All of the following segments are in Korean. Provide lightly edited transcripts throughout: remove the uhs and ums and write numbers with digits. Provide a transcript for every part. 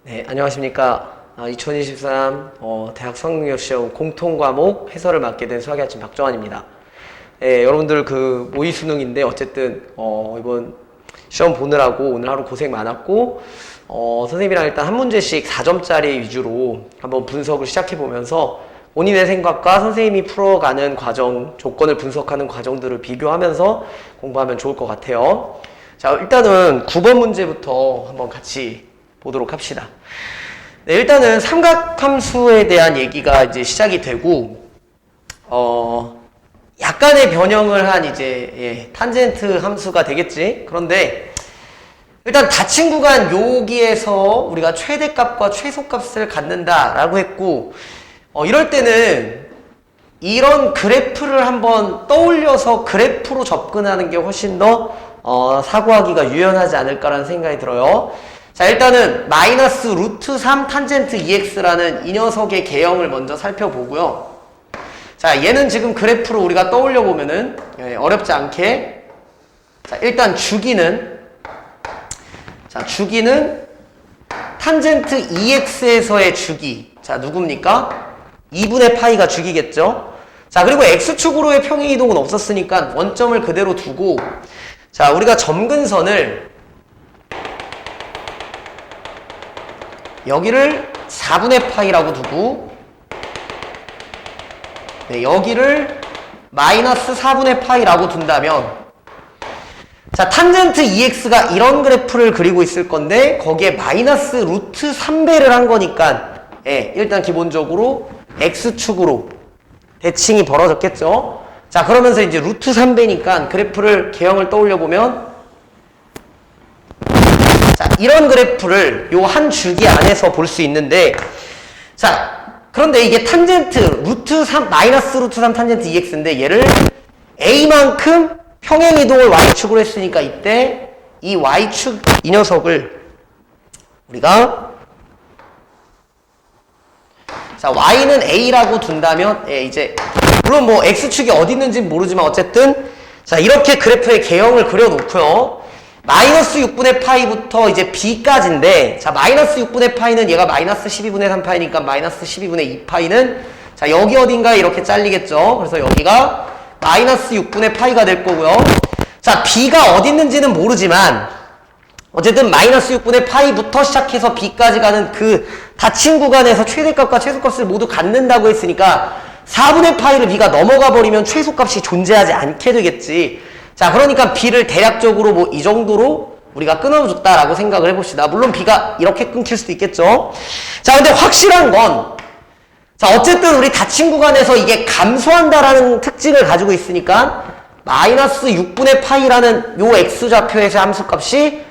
네, 안녕하십니까. 2023 대학 수학능력시험 공통과목 해설을 맡게 된 수학의 아침 박정환입니다. 네, 여러분들 모의 수능인데 어쨌든 이번 시험 보느라고 오늘 하루 고생 많았고 선생님이랑 일단 한 문제씩 4점짜리 위주로 한번 분석을 시작해 보면서 본인의 생각과 선생님이 풀어가는 과정, 조건을 분석하는 과정들을 비교하면서 공부하면 좋을 것 같아요. 자, 일단은 9번 문제부터 한번 같이 보도록 합시다. 네, 일단은 삼각함수에 대한 얘기가 이제 시작이 되고, 약간의 변형을 한 탄젠트 함수가 되겠지? 그런데, 일단 닫힌 구간 여기에서 우리가 최대값과 최소값을 갖는다라고 했고, 이럴 때는 이런 그래프를 한번 떠올려서 그래프로 접근하는 게 훨씬 더, 사고하기가 유연하지 않을까라는 생각이 들어요. 자, 일단은 마이너스 루트 3 탄젠트 2x라는 이 녀석의 개형을 먼저 살펴보고요. 자, 얘는 지금 그래프로 우리가 떠올려 보면은 어렵지 않게, 자, 일단 주기는 탄젠트 2x에서의 주기. 자, 누굽니까? 2분의 파이가 주기겠죠? 자, 그리고 x축으로의 평행이동은 없었으니까 원점을 그대로 두고, 자, 우리가 점근선을 여기를 4분의 파이라고 두고, 네, 여기를 마이너스 4분의 파이라고 둔다면, 자, 탄젠트 2x가 이런 그래프를 그리고 있을 건데 거기에 마이너스 루트 3배를 한 거니까, 일단 기본적으로 x축으로 대칭이 벌어졌겠죠. 자, 그러면서 이제 루트 3배니까 그래프를 개형을 떠올려 보면, 자, 이런 그래프를 요 한 줄기 안에서 볼 수 있는데, 자, 그런데 이게 탄젠트 마이너스 루트 3 탄젠트 2x인데 얘를 a만큼 평행이동을 y축으로 했으니까 이때 이 y축 이 녀석을 우리가, 자, y는 a라고 둔다면, 이제 물론 뭐 x축이 어디 있는지는 모르지만 어쨌든, 자, 이렇게 그래프의 개형을 그려놓고요. 마이너스 6분의 파이부터 이제 b까지인데, 자, 마이너스 6분의 파이는 얘가 마이너스 12분의 3파이니까 마이너스 12분의 2파이는, 자, 여기 어딘가에 이렇게 잘리겠죠. 그래서 여기가 마이너스 6분의 파이가 될 거고요. 자, b가 어디 있는지는 모르지만 어쨌든 마이너스 6분의 파이부터 시작해서 b까지 가는 그 닫힌 구간에서 최대값과 최소값을 모두 갖는다고 했으니까 4분의 파이를 b가 넘어가 버리면 최소값이 존재하지 않게 되겠지. 자, 그러니까 b를 대략적으로 뭐 이 정도로 우리가 끊어줬다라고 생각을 해봅시다. 물론 b가 이렇게 끊길 수도 있겠죠. 자, 근데 확실한 건, 자, 어쨌든 우리 닫힌 구간에서 이게 감소한다라는 특징을 가지고 있으니까 마이너스 6분의 파이라는 요 x좌표에서의 함수값이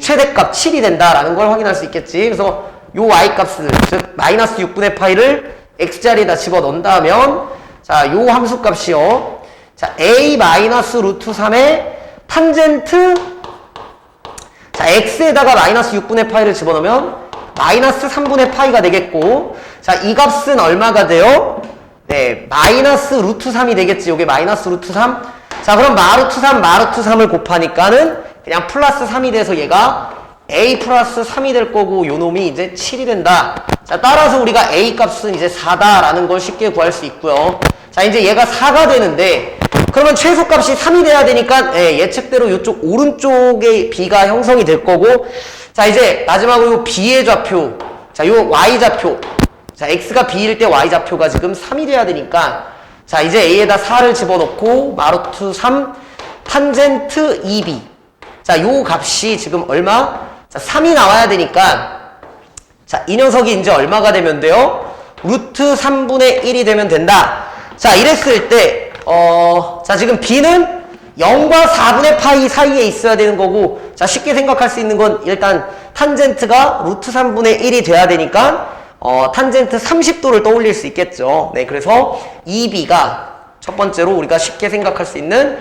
최대값 7이 된다라는 걸 확인할 수 있겠지. 그래서 요 y값을, 즉 마이너스 6분의 파이를 x자리에다 집어넣는다면, 자, 요 함수값이요, 자, a 마이너스 루트 3의 탄젠트, 자, x에다가 마이너스 6분의 파이를 집어넣으면 마이너스 3분의 파이가 되겠고, 자, 이 값은 얼마가 돼요? 네, 마이너스 루트 3이 되겠지. 요게 마이너스 루트 3. 자, 그럼 마루트 3, 마루트 3을 곱하니까는 그냥 플러스 3이 돼서 얘가 a 플러스 3이 될 거고, 요 놈이 이제 7이 된다. 자, 따라서 우리가 a 값은 이제 4다라는 걸 쉽게 구할 수 있고요. 자, 이제 얘가 4가 되는데, 그러면 최소값이 3이 돼야 되니까, 예측대로 이쪽 오른쪽에 b가 형성이 될 거고, 자, 이제 마지막으로 요 b의 좌표, 자, 요 y좌표, 자, x가 b일 때 y좌표가 지금 3이 돼야 되니까, 자, 이제 a에다 4를 집어넣고 마루트 3 탄젠트 2b, 자, 요 값이 지금 얼마? 자, 3이 나와야 되니까, 자, 이 녀석이 이제 얼마가 되면 돼요? 루트 3분의 1이 되면 된다. 자, 이랬을 때, 자, 지금 b는 0과 4분의 파이 사이에 있어야 되는 거고, 자, 쉽게 생각할 수 있는 건 일단 탄젠트가 루트 3분의 1이 돼야 되니까, 탄젠트 30도를 떠올릴 수 있겠죠. 네, 그래서 2b가 첫 번째로 우리가 쉽게 생각할 수 있는,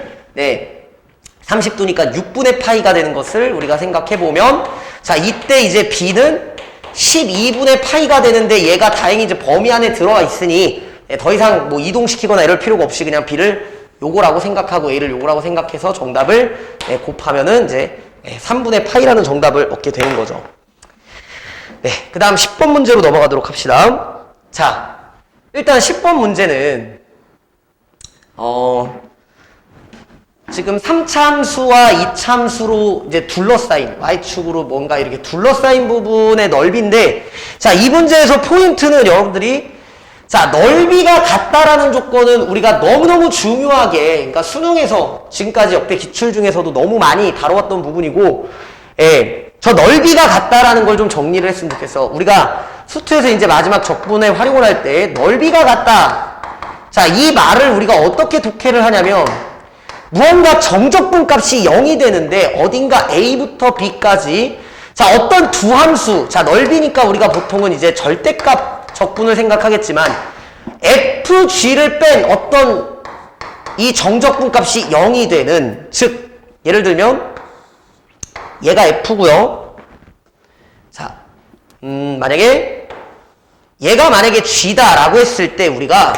30도니까 6분의 파이가 되는 것을 우리가 생각해 보면, 자, 이때 이제 b는 12분의 파이가 되는데 얘가 다행히 이제 범위 안에 들어와 있으니 더 이상 뭐 이동시키거나 이럴 필요가 없이 그냥 b를 요거라고 생각하고 a를 요거라고 생각해서 정답을 곱하면은 이제 3분의 파이라는 정답을 얻게 되는 거죠. 네, 그 다음 10번 문제로 넘어가도록 합시다. 자, 일단 10번 문제는 지금 3차함수와 2차함수로 이제 둘러싸인 Y축으로 뭔가 이렇게 둘러싸인 부분의 넓이인데, 자, 이 문제에서 포인트는 여러분들이, 자, 넓이가 같다라는 조건은 우리가 너무너무 중요하게, 그러니까 수능에서 지금까지 역대 기출 중에서도 너무 많이 다뤄왔던 부분이고, 예, 저 넓이가 같다라는 걸 좀 정리를 했으면 좋겠어. 우리가 수투에서 이제 마지막 적분에 활용을 할 때 넓이가 같다. 자, 이 말을 우리가 어떻게 독해를 하냐면, 무언가 정적분 값이 0이 되는데 어딘가 A부터 B까지, 자, 어떤 두 함수, 자, 넓이니까 우리가 보통은 이제 절대값 적분을 생각하겠지만 FG를 뺀 어떤 이 정적분 값이 0이 되는, 즉 예를 들면 얘가 F고요. 자, 얘가 만약에 G다라고 했을 때 우리가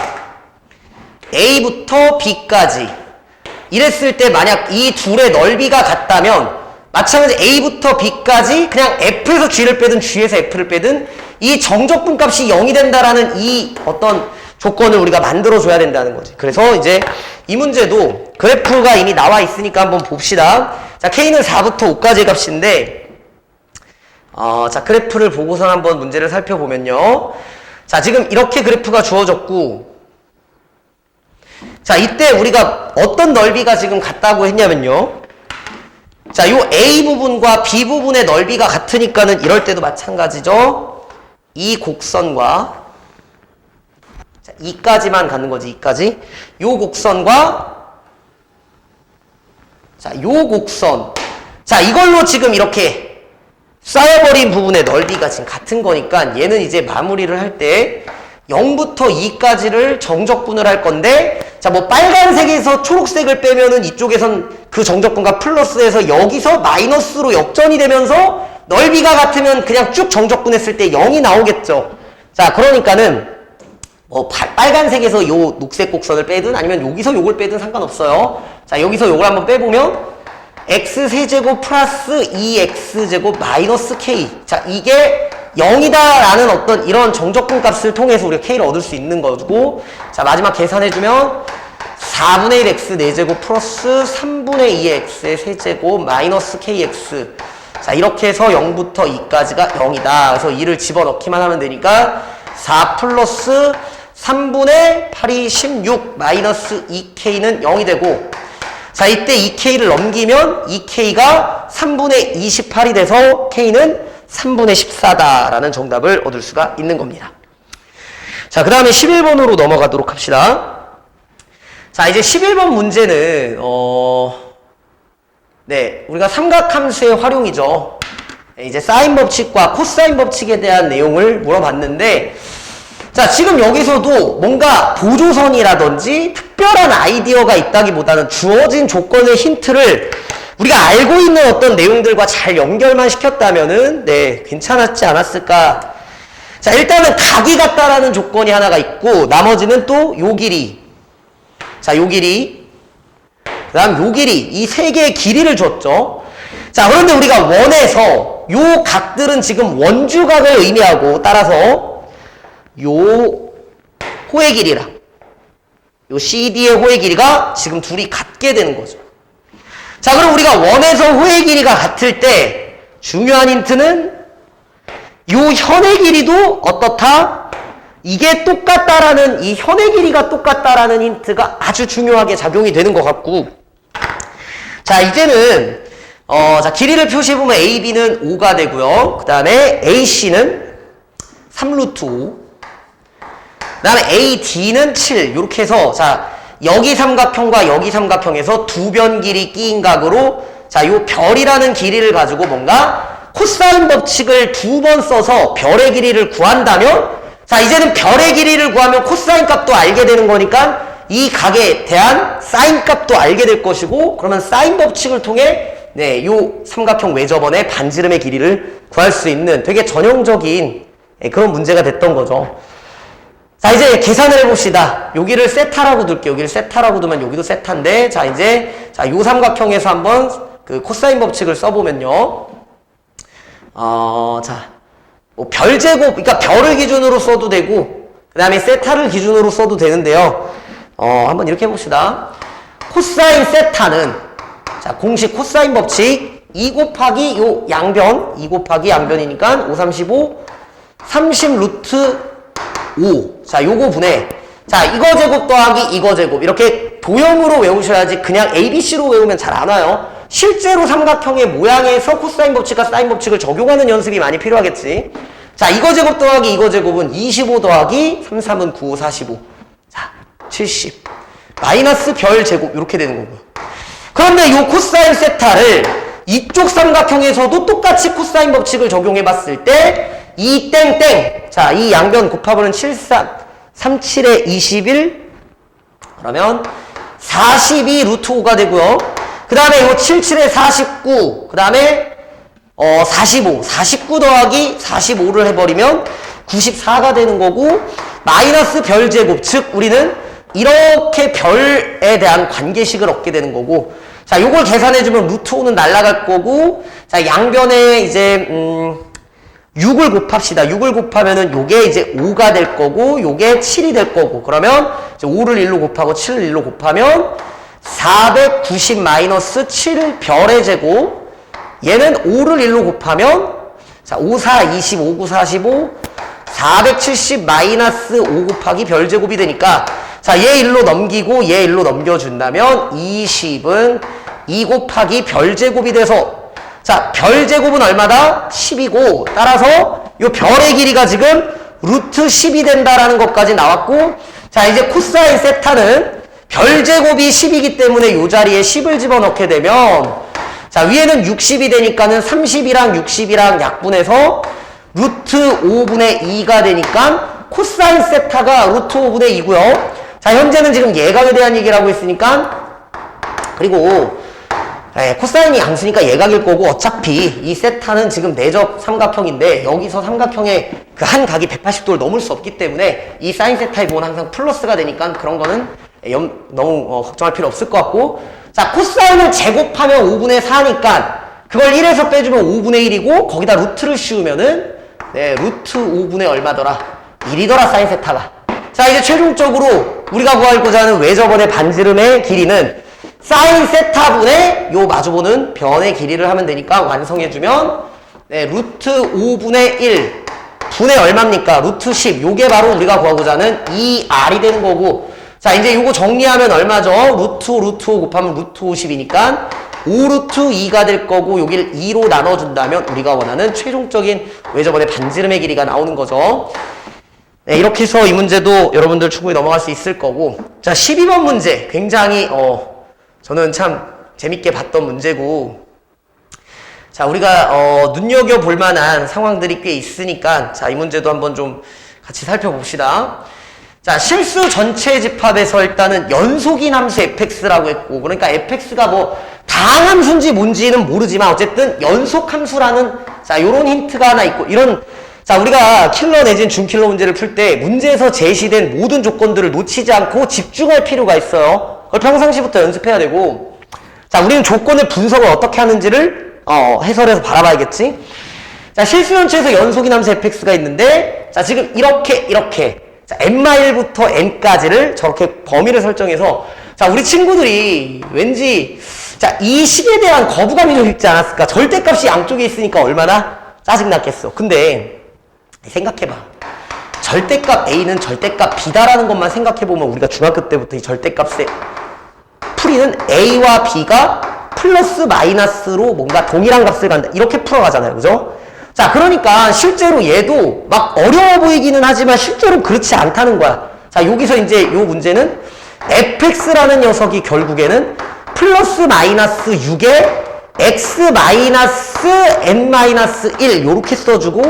A부터 B까지 이랬을 때 만약 이 둘의 넓이가 같다면 마찬가지 A부터 B까지 그냥 F에서 G를 빼든 G에서 F를 빼든 이 정적분 값이 0이 된다라는 이 어떤 조건을 우리가 만들어줘야 된다는 거지. 그래서 이제 이 문제도 그래프가 이미 나와 있으니까 한번 봅시다. 자, K는 4부터 5까지의 값인데, 자, 그래프를 보고서 한번 문제를 살펴보면요. 자, 지금 이렇게 그래프가 주어졌고, 자, 이때 우리가 어떤 넓이가 지금 같다고 했냐면요. 자, 요 A 부분과 B 부분의 넓이가 같으니까는 이럴 때도 마찬가지죠. 이 곡선과, 자, 2까지만 갖는 거지, 2까지. 요 곡선과, 자, 요 곡선. 자, 이걸로 지금 이렇게 쌓여버린 부분의 넓이가 지금 같은 거니까 얘는 이제 마무리를 할 때 0부터 2까지를 정적분을 할 건데, 자, 뭐 빨간색에서 초록색을 빼면은 이쪽에선 그 정적분과 플러스해서 여기서 마이너스로 역전이 되면서 넓이가 같으면 그냥 쭉 정적분했을 때 0이 나오겠죠. 자, 그러니까는 뭐 빨간색에서 요 녹색 곡선을 빼든 아니면 여기서 요걸 빼든 상관없어요. 자, 여기서 요걸 한번 빼보면 x세제곱 플러스 2x제곱 마이너스 k. 자, 이게 0이다라는 어떤 이런 정적분 값을 통해서 우리가 k를 얻을 수 있는 거고, 자, 마지막 계산해주면 4분의 1 x 4제곱 플러스 3분의 2 x의 세제곱 마이너스 kx. 자, 이렇게 해서 0부터 2까지가 0이다. 그래서 2를 집어넣기만 하면 되니까 4 플러스 3분의 8이 16 마이너스 2k는 0이 되고, 자, 이때 2k를 넘기면 2k가 3분의 28이 돼서 k는 3분의 14다라는 정답을 얻을 수가 있는 겁니다. 자, 그 다음에 11번으로 넘어가도록 합시다. 자, 이제 11번 문제는 네, 우리가 삼각함수의 활용이죠. 이제 사인 법칙과 코사인 법칙에 대한 내용을 물어봤는데, 자, 지금 여기서도 뭔가 보조선이라든지 특별한 아이디어가 있다기보다는 주어진 조건의 힌트를 우리가 알고 있는 어떤 내용들과 잘 연결만 시켰다면은, 네, 괜찮았지 않았을까. 자, 일단은 각이 같다라는 조건이 하나가 있고, 나머지는 또 요 길이. 자, 요 길이. 그 다음 요 길이. 이 세 개의 길이를 줬죠. 자, 그런데 우리가 원에서 요 각들은 지금 원주각을 의미하고, 따라서 요 호의 길이랑 요 CD의 호의 길이가 지금 둘이 같게 되는 거죠. 자, 그럼 우리가 원에서 호의 길이가 같을 때 중요한 힌트는 요 현의 길이도 어떻다? 이게 똑같다라는, 이 현의 길이가 똑같다라는 힌트가 아주 중요하게 작용이 되는 것 같고, 자, 이제는 자, 길이를 표시해보면 AB는 5가 되고요. 그 다음에 AC는 3루트 5. 그 다음에 AD는 7. 이렇게 해서, 자, 여기 삼각형과 여기 삼각형에서 두 변 길이 끼인 각으로, 자, 요 별이라는 길이를 가지고 뭔가 코사인 법칙을 두 번 써서 별의 길이를 구한다면, 자, 이제는 별의 길이를 구하면 코사인 값도 알게 되는 거니까 이 각에 대한 사인 값도 알게 될 것이고, 그러면 사인 법칙을 통해, 네, 요 삼각형 외접원의 반지름의 길이를 구할 수 있는 되게 전형적인 그런 문제가 됐던 거죠. 자, 이제 계산을 해봅시다. 여기를 세타라고 둘게요. 여기를 세타라고 두면 여기도 세타인데, 자, 이제, 자, 요 삼각형에서 한번 그 코사인 법칙을 써보면요. 자, 뭐 별제곱, 그러니까 별을 기준으로 써도 되고, 그 다음에 세타를 기준으로 써도 되는데요. 한번 이렇게 해봅시다. 코사인 세타는, 자, 공식 코사인 법칙, 2 곱하기 요 양변, 2 곱하기 양변이니까 5, 35, 30 루트 5. 자, 요거 분해. 자, 이거 제곱 더하기 이거 제곱. 이렇게 도형으로 외우셔야지 그냥 ABC로 외우면 잘 안 와요. 실제로 삼각형의 모양에서 코사인 법칙과 사인 법칙을 적용하는 연습이 많이 필요하겠지. 자, 이거 제곱 더하기 이거 제곱은 25 더하기 3, 3은 9, 5, 45. 자, 70. 마이너스 별 제곱. 이렇게 되는 거고요. 그런데 이 코사인 세타를 이쪽 삼각형에서도 똑같이 코사인 법칙을 적용해 봤을 때 이 땡땡. 자, 이 양변 곱하면 73. 37에 21. 그러면 42 루트 5가 되고요. 그 다음에 요 77에 49. 그 다음에 45. 49 더하기 45를 해버리면 94가 되는 거고, 마이너스 별 제곱. 즉, 우리는 이렇게 별에 대한 관계식을 얻게 되는 거고, 자, 요걸 계산해주면 루트 5는 날아갈 거고, 자, 양변에 이제, 6을 곱합시다. 6을 곱하면은 요게 이제 5가 될 거고, 요게 7이 될 거고, 그러면 이제 5를 1로 곱하고 7을 1로 곱하면 490 마이너스 7 별의 제곱, 얘는 5를 1로 곱하면, 자, 5, 4, 20, 5, 9, 45, 470 마이너스 5 곱하기 별 제곱이 되니까, 자, 얘 1로 넘기고 얘 1로 넘겨준다면 20은 2 곱하기 별 제곱이 돼서, 자, 별 제곱은 얼마다? 10이고, 따라서 요 별의 길이가 지금 루트 10이 된다라는 것까지 나왔고, 자, 이제 코사인 세타는 별 제곱이 10이기 때문에 요 자리에 10을 집어넣게 되면, 자, 위에는 60이 되니까는 30이랑 60이랑 약분해서 루트 5분의 2가 되니까 코사인 세타가 루트 5분의 2고요. 자, 현재는 지금 예각에 대한 얘기를 하고 있으니까, 그리고 코사인이 양수니까 예각일 거고, 어차피 이 세타는 지금 내적 삼각형인데 여기서 삼각형의 그 한 각이 180도를 넘을 수 없기 때문에 이 사인 세타의 부호는 항상 플러스가 되니까 그런 거는 너무 걱정할 필요 없을 것 같고, 자, 코사인을 제곱하면 5분의 4니까 그걸 1에서 빼주면 5분의 1이고, 거기다 루트를 씌우면은 루트 5분의 얼마더라? 1이더라, 사인 세타가. 자, 이제 최종적으로 우리가 구하고자 하는 외접원의 반지름의 길이는 사인 세타분의 요 마주보는 변의 길이를 하면 되니까 완성해주면, 루트 5분의 1 분의 얼마입니까? 루트 10. 요게 바로 우리가 구하고자 하는 2R이 되는 거고, 자, 이제 요거 정리하면 얼마죠? 루트 5 곱하면 루트 50이니까 5루트 2가 될 거고, 여기를 2로 나눠준다면 우리가 원하는 최종적인 외접원의 반지름의 길이가 나오는 거죠. 네, 이렇게 해서 이 문제도 여러분들 충분히 넘어갈 수 있을 거고, 자, 12번 문제. 굉장히 저는 참 재밌게 봤던 문제고, 자, 우리가 눈여겨볼 만한 상황들이 꽤 있으니까, 자, 이 문제도 한번 좀 같이 살펴봅시다. 자, 실수 전체 집합에서 일단은 연속인 함수 fx라고 했고, 그러니까 fx가 뭐 다항함수인지 뭔지는 모르지만 어쨌든 연속함수라는, 자, 요런 힌트가 하나 있고, 이런, 자, 우리가 킬러 내진 준킬러 문제를 풀 때 문제에서 제시된 모든 조건들을 놓치지 않고 집중할 필요가 있어요. 그걸 평상시부터 연습해야 되고, 자, 우리는 조건의 분석을 어떻게 하는지를 해설해서 바라봐야겠지. 자, 실수 전체에서 연속인 함수 fx가 있는데, 자, 지금 이렇게 자, n-1부터 n까지를 저렇게 범위를 설정해서, 자, 우리 친구들이 왠지, 자, 이 식에 대한 거부감이 좀 있지 않았을까? 절대값이 양쪽에 있으니까 얼마나 짜증났겠어. 근데 생각해봐. 절대값 A는 절대값 B다라는 것만 생각해보면 우리가 중학교 때부터 이 절대값의 풀이는 A와 B가 플러스 마이너스로 뭔가 동일한 값을 간다, 이렇게 풀어가잖아요. 그죠? 자, 그러니까 실제로 얘도 막 어려워 보이기는 하지만 실제로 그렇지 않다는 거야. 자, 여기서 이제 요 문제는 fx라는 녀석이 결국에는 플러스 마이너스 6에 x 마이너스 n-1 요렇게 써주고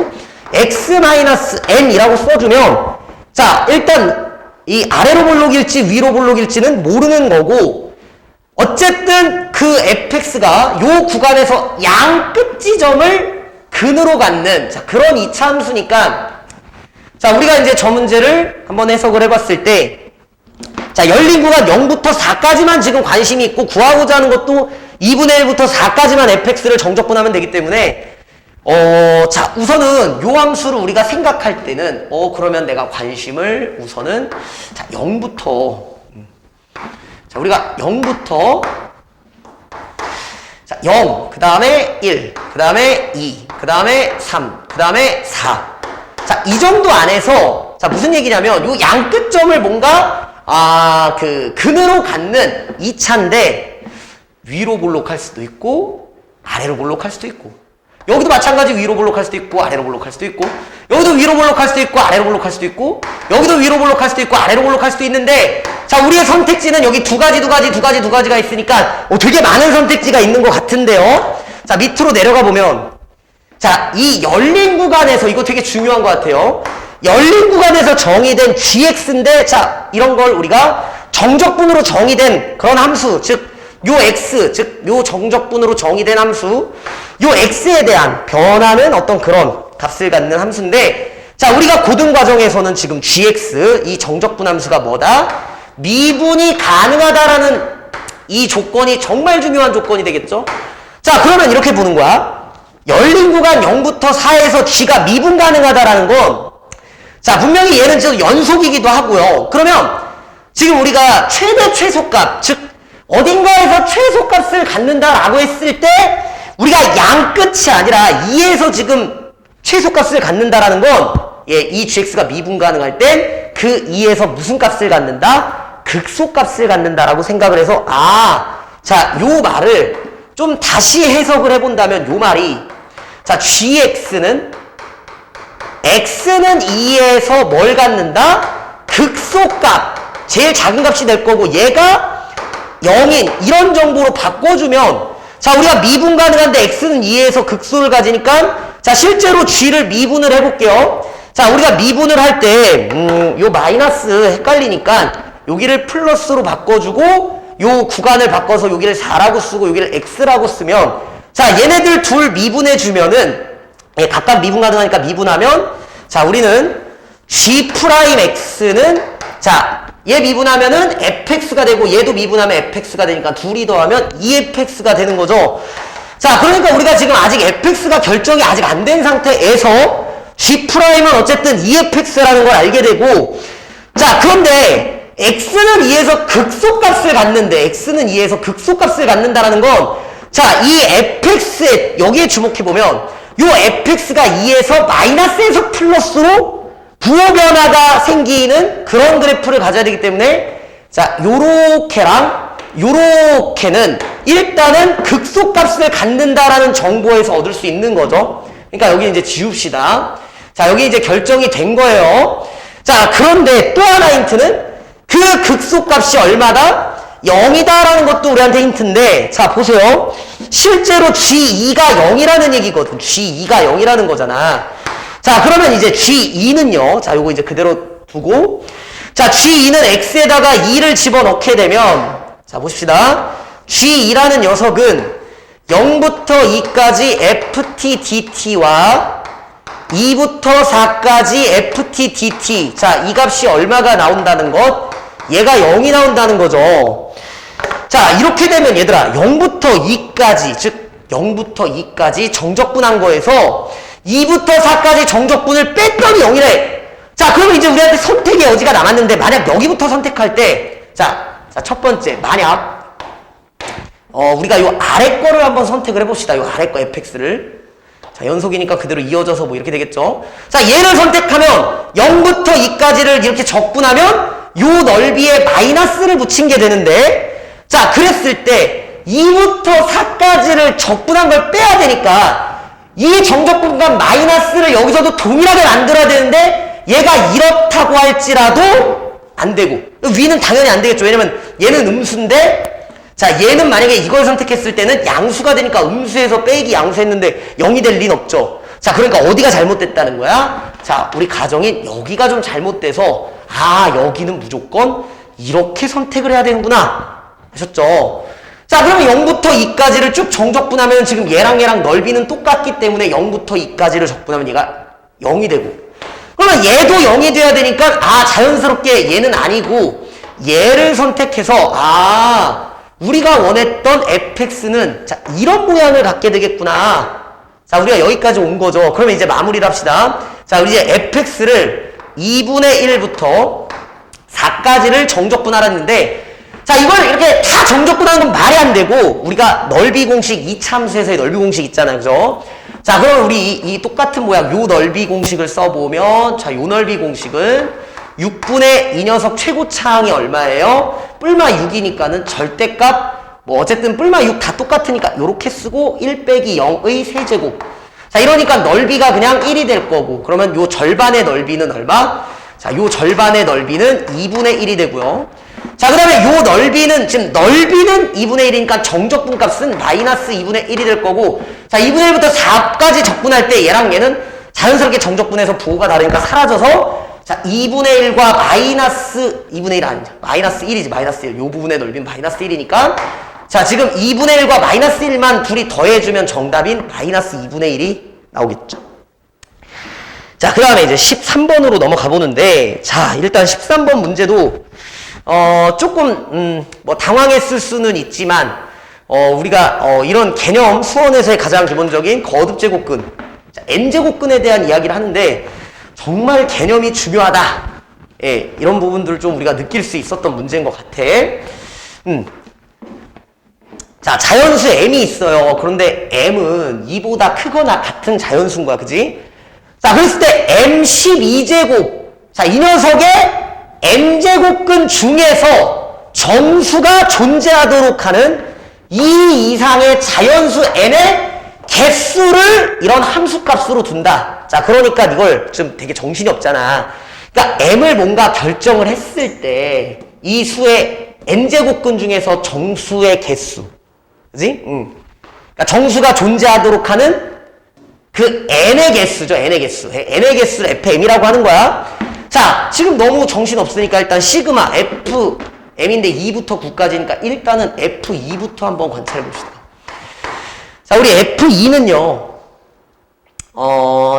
x 마이너스 n이라고 써주면, 자, 일단 이 아래로 볼록일지 위로 볼록일지는 모르는 거고, 어쨌든 그 fx가 요 구간에서 양 끝 지점을 근으로 갖는, 자, 그런 2차 함수니까, 자, 우리가 이제 저 문제를 한번 해석을 해봤을 때, 자, 열린 구간 0부터 4까지만 지금 관심이 있고, 구하고자 하는 것도 2분의 1부터 4까지만 fx를 정적분하면 되기 때문에, 자, 우선은 요 함수를 우리가 생각할 때는, 그러면 내가 관심을 우선은, 자, 0부터, 자, 우리가 0부터, 자, 0, 그 다음에 1, 그 다음에 2, 그 다음에 3, 그 다음에 4. 자, 이 정도 안에서, 자, 무슨 얘기냐면, 요 양끝점을 뭔가, 근으로 갖는 2차인데, 위로 볼록할 수도 있고, 아래로 볼록할 수도 있고, 여기도 마찬가지 위로 볼록할 수도 있고, 아래로 볼록할 수도 있고, 여기도 위로 볼록할 수도 있고, 아래로 볼록할 수도 있고, 여기도 위로 볼록할 수도 있고, 아래로 볼록할 수도 있는데, 자, 우리의 선택지는 여기 두 가지가 있으니까, 되게 많은 선택지가 있는 것 같은데요. 자, 밑으로 내려가 보면, 자, 이 열린 구간에서, 이거 되게 중요한 것 같아요. 열린 구간에서 정의된 gx인데, 자, 이런 걸 우리가 정적분으로 정의된 그런 함수, 즉, 요 x, 즉, 요 정적분으로 정의된 함수, 요 x에 대한 변하는 어떤 그런 값을 갖는 함수인데, 자, 우리가 고등 과정에서는 지금 gx, 이 정적분 함수가 뭐다? 미분이 가능하다라는 이 조건이 정말 중요한 조건이 되겠죠? 자, 그러면 이렇게 보는 거야. 열린 구간 0부터 4에서 g가 미분 가능하다라는 건, 자, 분명히 얘는 지금 연속이기도 하고요. 그러면 지금 우리가 최대 최소값, 즉 어딘가에서 최소값을 갖는다라고 했을 때 우리가 양끝이 아니라 2에서 지금 최소값을 갖는다라는 건, 이 gx가 미분 가능할 땐 그 2에서 무슨 값을 갖는다? 극소값을 갖는다라고 생각을 해서, 자, 요 말을 좀 다시 해석을 해본다면 요 말이, 자, gx는 x는 2에서 뭘 갖는다? 극소값, 제일 작은 값이 될 거고, 얘가 0인 이런 정보로 바꿔주면, 자, 우리가 미분 가능한데 x는 2에서 극소를 가지니까, 자, 실제로 g를 미분을 해볼게요. 자, 우리가 미분을 할 때, 요 마이너스 헷갈리니까 여기를 플러스로 바꿔주고, 요 구간을 바꿔서 여기를 4라고 쓰고 여기를 x라고 쓰면, 자, 얘네들 둘 미분해주면은, 각각 미분 가능하니까 미분하면, 자, 우리는 g'x는, 자, 얘 미분하면은 fx가 되고 얘도 미분하면 fx가 되니까 둘이 더하면 2fx가 되는 거죠. 자, 그러니까 우리가 지금 아직 fx가 결정이 아직 안 된 상태에서 g'은 어쨌든 2fx라는 걸 알게 되고, 자, 그런데 x는 2에서 극소값을 갖는데, x는 2에서 극소값을 갖는다라는 건, 자, 이 fx에, 여기에 주목해보면 요 fx가 2에서 마이너스에서 플러스로 부호 변화가 생기는 그런 그래프를 가져야 되기 때문에, 자, 요렇게랑 요렇게는 일단은 극소값을 갖는다라는 정보에서 얻을 수 있는 거죠. 그러니까 여기 이제 지웁시다. 자, 여기 이제 결정이 된 거예요. 자, 그런데 또 하나 힌트는 그 극소값이 얼마다? 0이다라는 것도 우리한테 힌트인데, 자, 보세요. 실제로 G2가 0이라는 얘기거든. G2가 0이라는 거잖아. 자, 그러면 이제 G2는요. 자, 요거 이제 그대로 두고. 자, G2는 X에다가 2를 집어넣게 되면, 자, 보십시다. G2라는 녀석은 0부터 2까지 FT DT와 2부터 4까지 FT DT. 자, 이 값이 얼마가 나온다는 것? 얘가 0이 나온다는 거죠. 자, 이렇게 되면 얘들아, 0부터 2까지, 즉 0부터 2까지 정적분한 거에서 2부터 4까지 정적분을 뺐더니 0이래. 자, 그러면 이제 우리한테 선택의 여지가 남았는데, 만약 여기부터 선택할 때, 자, 첫 번째, 만약 우리가 요 아래 거를 한번 선택을 해봅시다. 요 아래 거 fx를. 자, 연속이니까 그대로 이어져서 뭐 이렇게 되겠죠. 자, 얘를 선택하면 0부터 2까지를 이렇게 적분하면 요 넓이에 마이너스를 붙인 게 되는데, 자, 그랬을 때 2부터 4까지를 적분한 걸 빼야 되니까 이 정적분간 마이너스를 여기서도 동일하게 만들어야 되는데, 얘가 이렇다고 할지라도 안 되고, 위는 당연히 안 되겠죠. 왜냐면 얘는 음수인데, 자, 얘는 만약에 이걸 선택했을 때는 양수가 되니까 음수에서 빼기 양수했는데 0이 될 리는 없죠. 자, 그러니까 어디가 잘못됐다는 거야? 자, 우리 가정인 여기가 좀 잘못돼서, 여기는 무조건 이렇게 선택을 해야 되는구나 하셨죠. 자, 그러면 0부터 2까지를 쭉 정적분하면 지금 얘랑 넓이는 똑같기 때문에 0부터 2까지를 적분하면 얘가 0이 되고, 그러면 얘도 0이 돼야 되니까, 자연스럽게 얘는 아니고 얘를 선택해서, 우리가 원했던 fx는, 자, 이런 모양을 갖게 되겠구나. 자, 우리가 여기까지 온 거죠. 그러면 이제 마무리를 합시다. 자, 우리 이제 fx를 2분의 1부터 4까지를 정적분하라는데, 자, 이걸 이렇게 다 정적분하는 건 말이 안 되고, 우리가 넓이 공식, 이차함수에서의 넓이 공식 있잖아요. 그죠? 자, 그럼 우리 이 똑같은 모양, 요 넓이 공식을 써보면, 자, 요 넓이 공식은 6분의 이 녀석 최고차항이 얼마예요? 뿔마 6이니까는 절대값, 뭐 어쨌든 뿔마 6 다 똑같으니까 요렇게 쓰고 1 빼기 0의 세제곱. 자, 이러니까 넓이가 그냥 1이 될 거고, 그러면 요 절반의 넓이는 얼마? 자, 요 절반의 넓이는 2분의 1이 되고요. 자, 그 다음에 요 넓이는, 지금 넓이는 2분의 1이니까 정적분 값은 마이너스 2분의 1이 될 거고, 자, 2분의 1부터 4까지 적분할 때 얘랑 얘는 자연스럽게 정적분해서 부호가 다르니까 사라져서, 자, 2분의 1과 마이너스 2분의 1 아니죠. 마이너스 1이지, 마이너스 1. 요 부분의 넓이는 마이너스 1이니까. 자, 지금 2분의 1과 마이너스 1만 둘이 더해주면 정답인 마이너스 2분의 1이 나오겠죠. 자, 그 다음에 이제 13번으로 넘어가 보는데, 자, 일단 13번 문제도, 조금, 뭐, 당황했을 수는 있지만, 우리가, 이런 개념, 수원에서의 가장 기본적인 거듭제곱근, 자, n제곱근에 대한 이야기를 하는데, 정말 개념이 중요하다. 예, 이런 부분들을 좀 우리가 느낄 수 있었던 문제인 것 같아. 자, 자연수 m이 있어요. 그런데 m은 2보다 크거나 같은 자연수인 거야. 그지? 자, 그랬을 때 m12제곱. 자, 이 녀석의 n제곱근 중에서 정수가 존재하도록 하는 2 이상의 자연수 n의 개수를 이런 함수값으로 둔다. 자, 그러니까 이걸 좀 되게 정신이 없잖아. 그러니까 m을 뭔가 결정을 했을 때 이 수의 n제곱근 중에서 정수의 개수, 그지? 그러니까 정수가 존재하도록 하는 그 n의 개수죠. n의 개수. n의 개수를 fm이라고 하는 거야. 자, 지금 너무 정신 없으니까 일단 시그마 fm인데 2부터 9까지니까 일단은 f2부터 한번 관찰해 봅시다. 자, 우리 f2는요.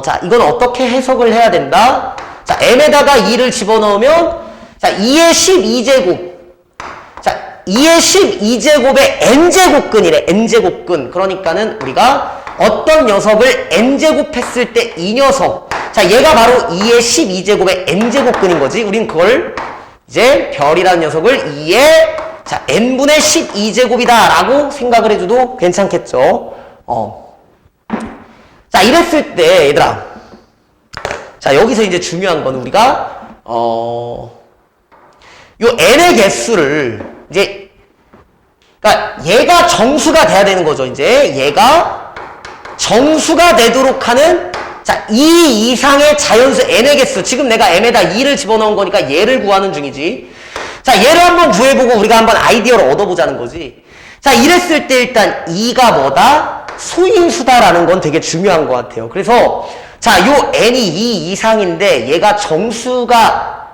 자, 이건 어떻게 해석을 해야 된다? 자, m에다가 2를 집어넣으면, 자, 2의 12제곱. 자, 2의 12제곱의 n제곱근이래, n제곱근. 그러니까는 우리가 어떤 녀석을 n제곱 했을 때 이 녀석. 자, 얘가 바로 2의 12제곱의 n제곱근인 거지. 우린 그걸 이제 별이라는 녀석을 2의, 자, n분의 12제곱이다 라고 생각을 해줘도 괜찮겠죠. 자, 이랬을 때, 얘들아. 자, 여기서 이제 중요한 건 우리가, 요 n의 개수를, 이제, 그니까 얘가 정수가 돼야 되는 거죠. 이제 얘가 정수가 되도록 하는, 자, 2 이상의 자연수 n의 개수. 지금 내가 m에다 2를 집어넣은 거니까 얘를 구하는 중이지. 자, 얘를 한번 구해보고 우리가 한번 아이디어를 얻어보자는 거지. 자, 이랬을 때 일단 2가 뭐다? 소인수다라는 건 되게 중요한 것 같아요. 그래서 자, 요 n이 2 이상인데 얘가 정수가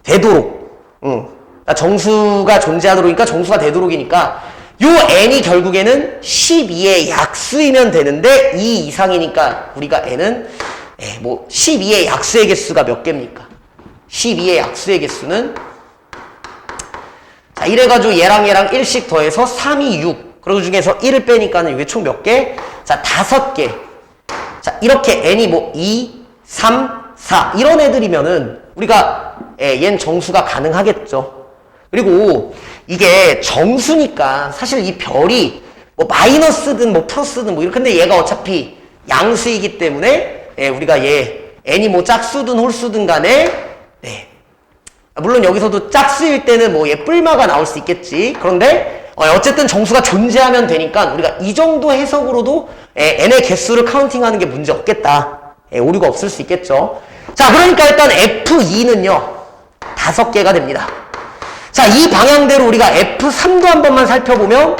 되도록, 그러니까 정수가 존재하도록이니까 정수가 되도록이니까 요 n이 결국에는 12의 약수이면 되는데 2 이상이니까 우리가 n은 뭐 12의 약수의 개수가 몇 개입니까? 12의 약수의 개수는, 자, 이래가지고 얘랑 1씩 더해서 3이 6. 그리고 중에서 1을 빼니까는 이게 총 몇 개? 자, 5개. 자, 이렇게 n이 뭐 2, 3, 4 이런 애들이면은 우리가 얘는 정수가 가능하겠죠. 그리고 이게 정수니까 사실 이 별이 뭐 마이너스든 뭐 플러스든 뭐 이렇게, 근데 얘가 어차피 양수이기 때문에 우리가 얘 n이 뭐 짝수든 홀수든 간에 물론 여기서도 짝수일 때는 뭐 얘 뿔마가 나올 수 있겠지. 그런데 어쨌든 정수가 존재하면 되니까 우리가 이 정도 해석으로도 n의 개수를 카운팅하는 게 문제 없겠다. 오류가 없을 수 있겠죠. 자, 그러니까 일단 F2는요 5개가 됩니다. 자, 이 방향대로 우리가 F3도 한 번만 살펴보면,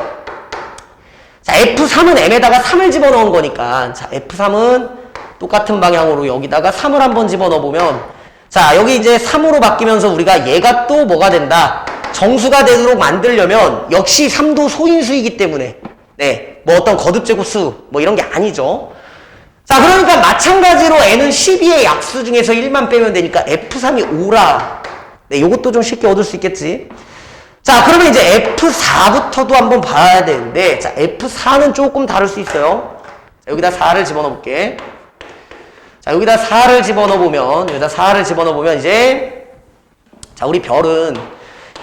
자, F3은 M에다가 3을 집어넣은 거니까, 자, F3은 똑같은 방향으로 여기다가 3을 한번 집어넣어보면, 자, 여기 이제 3으로 바뀌면서 우리가 얘가 또 뭐가 된다? 정수가 되도록 만들려면 역시 3도 소인수이기 때문에, 뭐 어떤 거듭제곱수 뭐 이런 게 아니죠. 자, 그러니까 마찬가지로 n은 12의 약수 중에서 1만 빼면 되니까 F3이 5라. 요것도 좀 쉽게 얻을 수 있겠지. 자, 그러면 이제 F4부터도 한번 봐야 되는데, 자, F4는 조금 다를 수 있어요. 자, 여기다 4를 집어넣어 볼게. 자, 여기다 4를 집어넣어 보면 이제 자, 우리 별은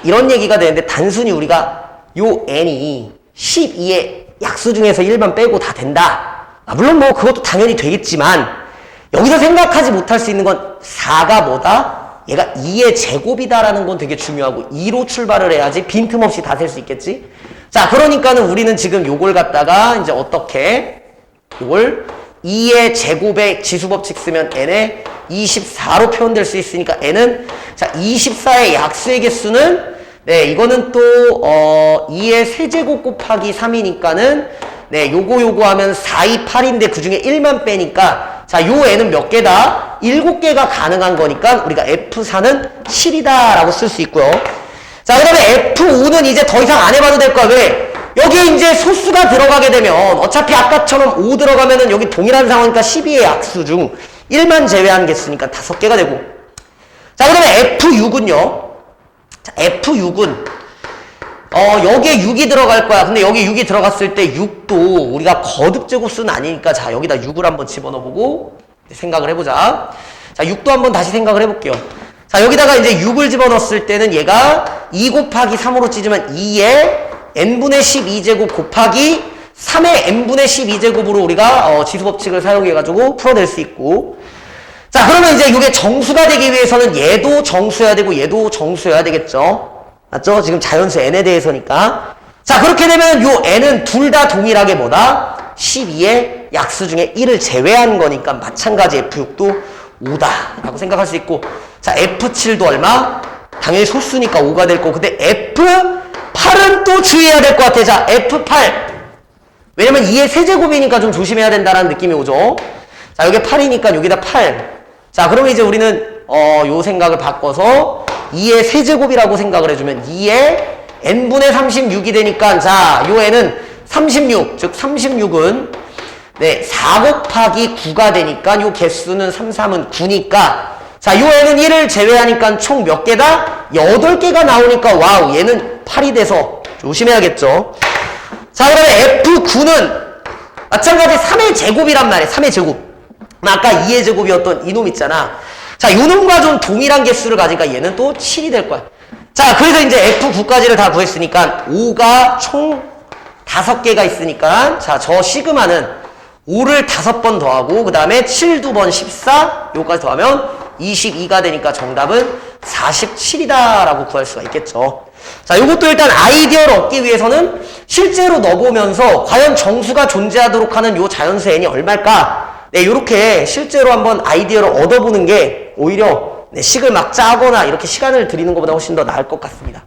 이런 얘기가 되는데 단순히 우리가 요 n이 12의 약수 중에서 1만 빼고 다 된다. 물론 뭐 그것도 당연히 되겠지만 여기서 생각하지 못할 수 있는 건 4가 뭐다? 얘가 2의 제곱이다라는 건 되게 중요하고 2로 출발을 해야지 빈틈없이 다 셀 수 있겠지? 자, 그러니까는 우리는 지금 요걸 갖다가 이제 어떻게 요걸 2의 제곱의 지수법칙 쓰면 n에 24로 표현될 수 있으니까 n은 자 24의 약수의 개수는 네 이거는 또 2의 세제곱 곱하기 3이니까는 네 요거 하면 4, 2, 8인데 그 중에 1만 빼니까 자 요 n은 몇 개다? 7개가 가능한 거니까 우리가 F4는 7이다 라고 쓸 수 있고요. 자 그 다음에 F5는 이제 더 이상 안 해봐도 될 거야. 왜? 여기에 이제 소수가 들어가게 되면 어차피 아까처럼 5 들어가면은 여기 동일한 상황이니까 12의 약수 중 1만 제외한 개수니까 5개가 되고. 자, 그 다음에 F6은요. 자, F6은 여기에 6이 들어갈 거야. 근데 여기 6이 들어갔을 때 6도 우리가 거듭 제곱수는 아니니까 자, 여기다 6을 한번 집어넣어 보고 생각을 해보자. 자, 6도 한번 다시 생각을 해볼게요. 자, 여기다가 이제 6을 집어넣었을 때는 얘가 2 곱하기 3으로 찢으면 2에 n분의 12제곱 곱하기 3의 n분의 12제곱으로 우리가 지수법칙을 사용해가지고 풀어낼 수 있고. 자, 그러면 이제 이게 정수가 되기 위해서는 얘도 정수여야 되고 얘도 정수여야 되겠죠. 맞죠? 지금 자연수 n에 대해서니까. 자, 그렇게 되면 요 n은 둘 다 동일하게 뭐다? 12의 약수 중에 1을 제외한 거니까 마찬가지 F6도 5다 라고 생각할 수 있고. 자, F7도 얼마? 당연히 소수니까 5가 될 거고. 근데 F8은 또 주의해야 될 것 같아. 자, F8. 왜냐면 2의 세제곱이니까 좀 조심해야 된다는 느낌이 오죠. 자, 여기 8이니까 여기다 8. 자, 그러면 이제 우리는 요 생각을 바꿔서 2의 세제곱이라고 생각을 해주면 2의 n분의 36이 되니까 자, 요 n은 36. 즉 36은 네, 4 곱하기 9가 되니까 요 개수는 3, 3은 9니까 자, 요 n은 1을 제외하니까 총 몇 개다? 8개가 나오니까 와우, 얘는 8이 돼서 조심해야겠죠. 자, 그 다음에 F9는 마찬가지 3의 제곱이란 말이에요. 3의 제곱. 아까 2의 제곱이었던 이놈 있잖아. 자, 요놈과 좀 동일한 개수를 가지니까 얘는 또 7이 될 거야. 자, 그래서 이제 F9까지를 다 구했으니까 5가 총 5개가 있으니까 자, 저 시그마는 5를 5번 더하고 그 다음에 7 2번 14 요까지 더하면 22가 되니까 정답은 47이다 라고 구할 수가 있겠죠. 자, 요것도 일단 아이디어를 얻기 위해서는 실제로 넣어보면서 과연 정수가 존재하도록 하는 요 자연수 n이 얼마일까? 네, 요렇게 실제로 한번 아이디어를 얻어보는 게 오히려 네, 식을 막 짜거나 이렇게 시간을 들이는 것보다 훨씬 더 나을 것 같습니다.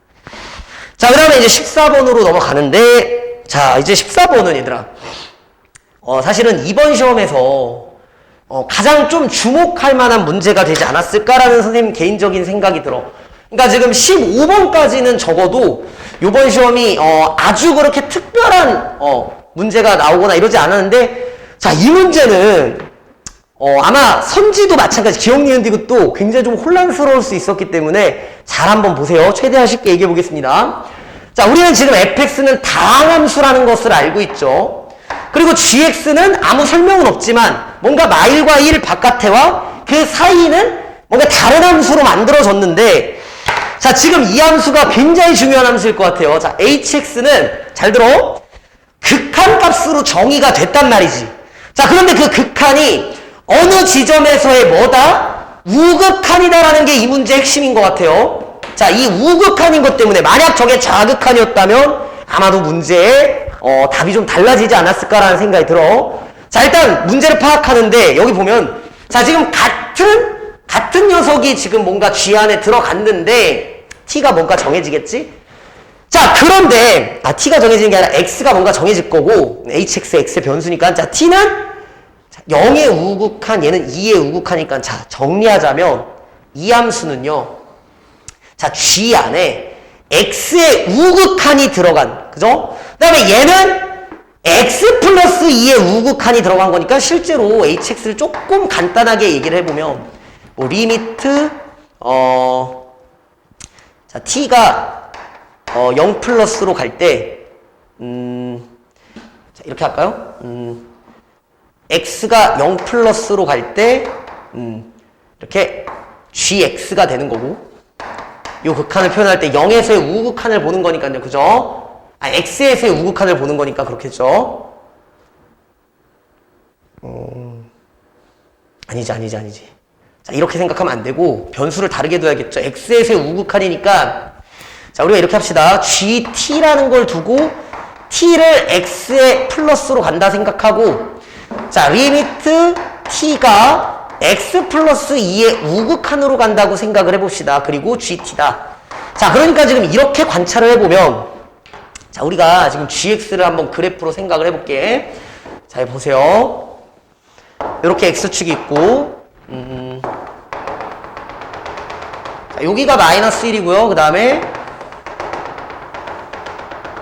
자, 그 다음에 이제 14번으로 넘어가는데 자, 이제 14번은 얘들아 사실은 이번 시험에서 가장 좀 주목할 만한 문제가 되지 않았을까라는 선생님 개인적인 생각이 들어. 그러니까 지금 15번까지는 적어도 이번 시험이 아주 그렇게 특별한 문제가 나오거나 이러지 않았는데 자, 이 문제는 아마 선지도 마찬가지 기억 니은 디귿도 굉장히 좀 혼란스러울 수 있었기 때문에 잘 한번 보세요. 최대한 쉽게 얘기해 보겠습니다. 자, 우리는 지금 fx는 다항함수라는 것을 알고 있죠. 그리고 gx는 아무 설명은 없지만 뭔가 마일과 1 바깥에와 그 사이는 뭔가 다른 함수로 만들어졌는데 자, 지금 이 함수가 굉장히 중요한 함수일 것 같아요. 자, hx는 잘 들어. 극한값으로 정의가 됐단 말이지. 자, 그런데 그 극한이 어느 지점에서의 뭐다? 우극한이다라는 게 이 문제의 핵심인 것 같아요. 자, 이 우극한인 것 때문에 만약 저게 좌극한이었다면 아마도 문제의 답이 좀 달라지지 않았을까라는 생각이 들어. 자, 일단 문제를 파악하는데 여기 보면 자, 지금 같은 녀석이 지금 뭔가 G 안에 들어갔는데 T가 뭔가 정해지겠지? 자, 그런데 T가 정해지는 게 아니라 X가 뭔가 정해질 거고 HX, X의 변수니까 자, T는 0의 우극한, 얘는 2의 우극하니까 자, 정리하자면 이 함수는요. 자, G 안에 X의 우극한이 들어간, 그죠? 그 다음에 얘는 X 플러스 2의 우극한이 들어간 거니까 실제로 HX를 조금 간단하게 얘기를 해보면 뭐 리미트 자, T가 0 플러스로 갈 때 자, 이렇게 할까요? x가 0 플러스로 갈 때 이렇게 gx가 되는 거고, 이 극한을 표현할 때 0에서의 우극한을 보는 거니까요. 그죠? x에서의 우극한을 보는 거니까 그렇겠죠? 아니지. 자, 이렇게 생각하면 안 되고 변수를 다르게 둬야겠죠. x에서의 우극한이니까, 자, 우리가 이렇게 합시다. gt라는 걸 두고 t를 x의 플러스로 간다 생각하고, 자, 리미트 t가 x 플러스 2의 우극한으로 간다고 생각을 해봅시다. 그리고 gt다. 자, 그러니까 지금 이렇게 관찰을 해보면, 자, 우리가 지금 gx를 한번 그래프로 생각을 해볼게. 자, 보세요. 이렇게 x축이 있고, 자, 여기가 마이너스 1이고요. 그 다음에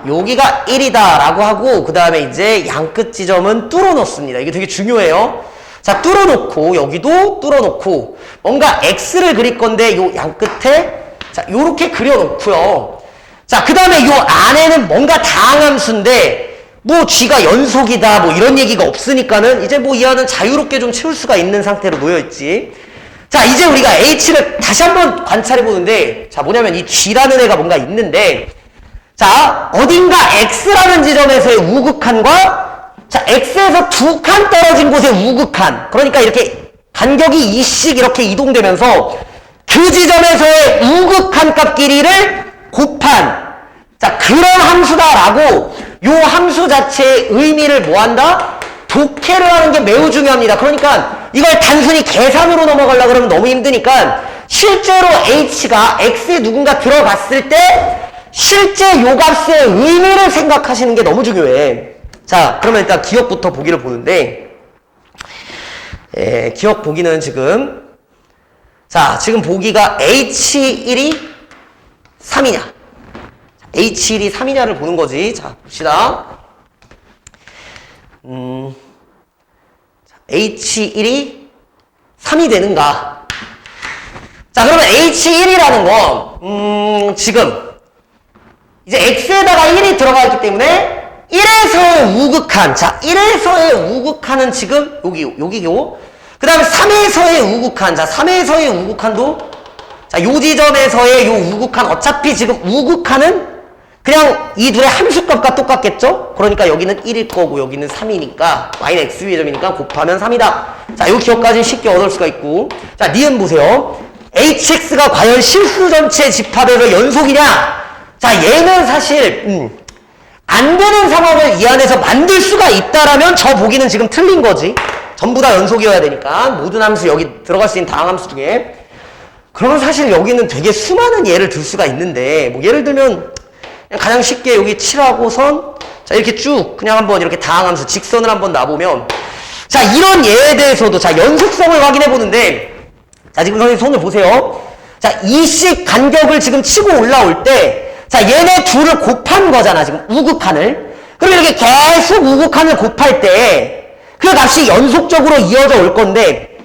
여기가 1이다 라고 하고, 그 다음에 이제 양끝 지점은 뚫어 놓습니다. 이게 되게 중요해요. 자, 뚫어 놓고, 여기도 뚫어 놓고, 뭔가 x를 그릴 건데 요 양끝에, 자, 요렇게 그려 놓고요. 자, 그 다음에 요 안에는 뭔가 다항함수인데 뭐 g가 연속이다 뭐 이런 얘기가 없으니까는 이제 뭐 이 안은 자유롭게 좀 채울 수가 있는 상태로 놓여있지. 자, 이제 우리가 h를 다시 한번 관찰해 보는데, 자, 뭐냐면 이 g라는 애가 뭔가 있는데, 자, 어딘가 x라는 지점에서의 우극한과, 자, x에서 두 칸 떨어진 곳의 우극한, 그러니까 이렇게 간격이 2씩 이렇게 이동되면서 그 지점에서의 우극한 값 길이를 곱한, 자, 그런 함수다라고, 요 함수 자체의 의미를 뭐한다? 독해를 하는 게 매우 중요합니다. 그러니까 이걸 단순히 계산으로 넘어가려고 그러면 너무 힘드니까 실제로 h가 x에 누군가 들어갔을 때 실제 요 값의 의미를 생각하시는 게 너무 중요해. 자, 그러면 일단 기억부터 보기를 보는데, 기억 보기는 지금, 자, 지금 보기가 h1이 3이냐, h1이 3이냐를 보는 거지. 자, 봅시다. h1이 3이 되는가? 자, 그러면 h1이라는 건 지금 이제 x에다가 1이 들어가 있기 때문에 1에서의 우극한, 자, 1에서의 우극한은 지금 여기요. 그 다음에 3에서의 우극한, 자, 3에서의 우극한도, 자, 요 지점에서의 요 우극한, 어차피 지금 우극한은 그냥 이 둘의 함수값과 똑같겠죠? 그러니까 여기는 1일 거고 여기는 3이니까 y는 x의 점이니까 곱하면 3이다. 자, 요 기억까지 쉽게 얻을 수가 있고, 자, 니은 보세요. hx가 과연 실수 전체 집합에서 연속이냐? 자, 얘는 사실 안 되는 상황을 이 안에서 만들 수가 있다라면 저 보기는 지금 틀린 거지. 전부 다 연속이어야 되니까 모든 함수 여기 들어갈 수 있는 다항함수 중에. 그러면 사실 여기는 되게 수많은 예를 들 수가 있는데, 뭐 예를 들면 그냥 가장 쉽게 여기 7하고 선, 자, 이렇게 쭉 그냥 한번 이렇게 다항함수 직선을 한번 놔보면, 자, 이런 예에 대해서도, 자, 연속성을 확인해 보는데, 자, 지금 선생님 손을 보세요. 자, 2씩 간격을 지금 치고 올라올 때, 자, 얘네 둘을 곱한 거잖아, 지금 우극한을. 그럼 이렇게 계속 우극한을 곱할 때 그 값이 연속적으로 이어져 올 건데,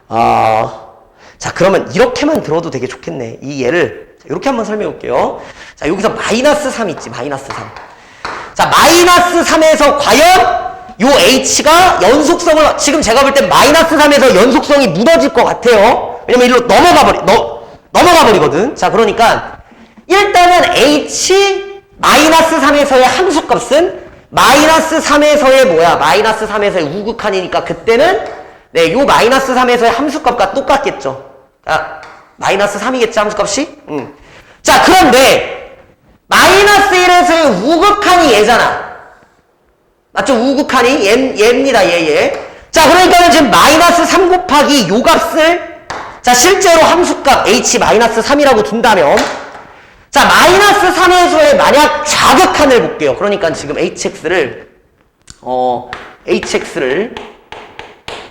자, 그러면 이렇게만 들어도 되게 좋겠네. 이 예를 이렇게 한번 설명해 볼게요. 자, 여기서 마이너스 3 있지, 마이너스 3. 자, 마이너스 3에서 과연 요 h가 연속성을, 지금 제가 볼 땐 마이너스 3에서 연속성이 무너질 것 같아요. 왜냐면 이리로 넘어가 버리거든. 자, 그러니까 일단은 h 마이너스 3에서의 함수값은 마이너스 3에서의 뭐야? 마이너스 3에서의 우극한이니까 그때는 네, 요 마이너스 3에서의 함수값과 똑같겠죠. 자, 마이너스 3이겠지, 함수값이? 자, 그런데 마이너스 1에서의 우극한이 얘잖아. 맞죠? 우극한이 얘입니다, 얘. 자, 그러니까는 지금 마이너스 3 곱하기 요 값을, 자, 실제로 함수값 h 마이너스 3이라고 둔다면, 자, 마이너스 3에서의 만약 좌극한을 볼게요. 그러니까 지금 hx를